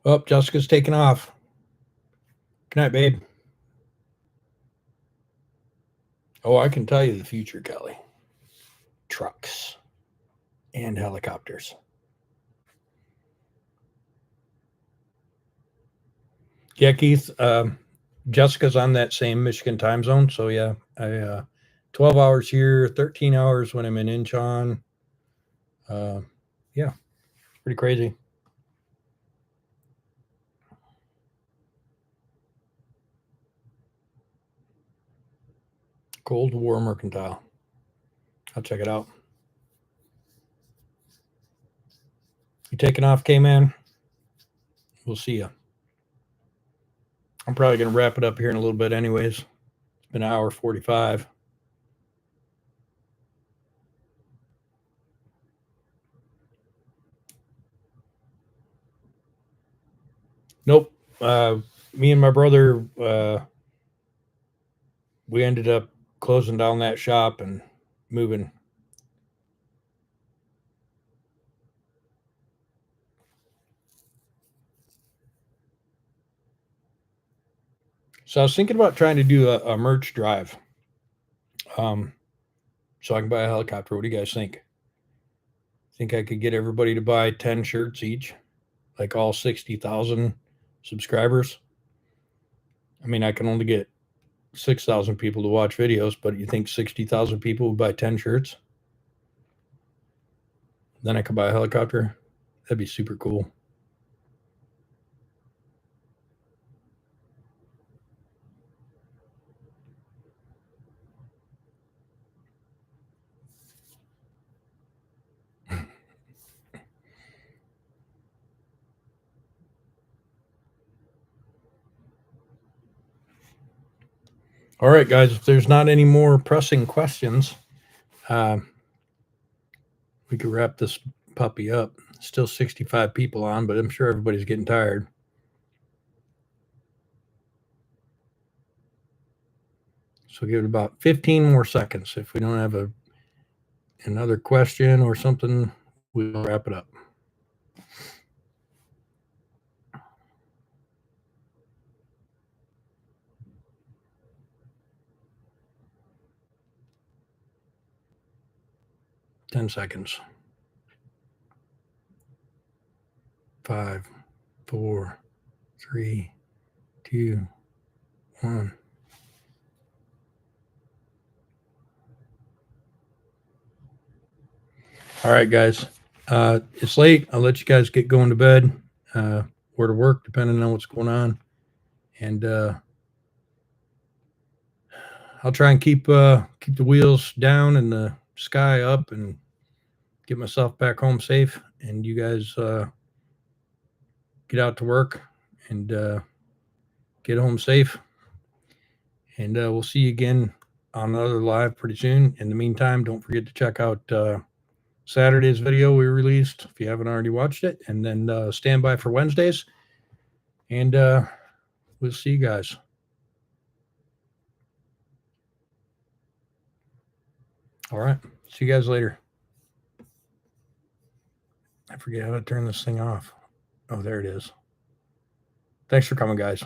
Oh, Jessica's taking off. Good night, babe. Oh, I can tell you the future, Kelly. Trucks and helicopters. Yeah, Keith. Jessica's on that same Michigan time zone, so yeah, I 12 hours here, 13 hours when I'm in Incheon. Yeah, pretty crazy. Cold War Mercantile. I'll check it out. You taking off, K-Man? We'll see you. I'm probably going to wrap it up here in a little bit anyways. It's been an hour 45. Nope. Me and my brother, we ended up closing down that shop and moving. So I was thinking about trying to do a merch drive, so I can buy a helicopter. What do you guys think? Think I could get everybody to buy 10 shirts each, like all 60,000 subscribers? I mean, I can only get 6,000 people to watch videos, but you think 60,000 people would buy 10 shirts? Then I could buy a helicopter. That'd be super cool. All right, guys, if there's not any more pressing questions, we could wrap this puppy up. Still 65 people on, but I'm sure everybody's getting tired. So give it about 15 more seconds. If we don't have another question or something, we'll wrap it up. Ten seconds. 5, 4, 3, 2, 1. All right, guys. It's late. I'll let you guys get going to bed or to work, depending on what's going on. And I'll try and keep the wheels down and the sky up and get myself back home safe. And you guys get out to work and get home safe. And we'll see you again on another live pretty soon. In the meantime, don't forget to check out Saturday's video we released if you haven't already watched it. And then stand by for Wednesdays. And we'll see you guys. All right. See you guys later. I forget how to turn this thing off. Oh, there it is. Thanks for coming, guys.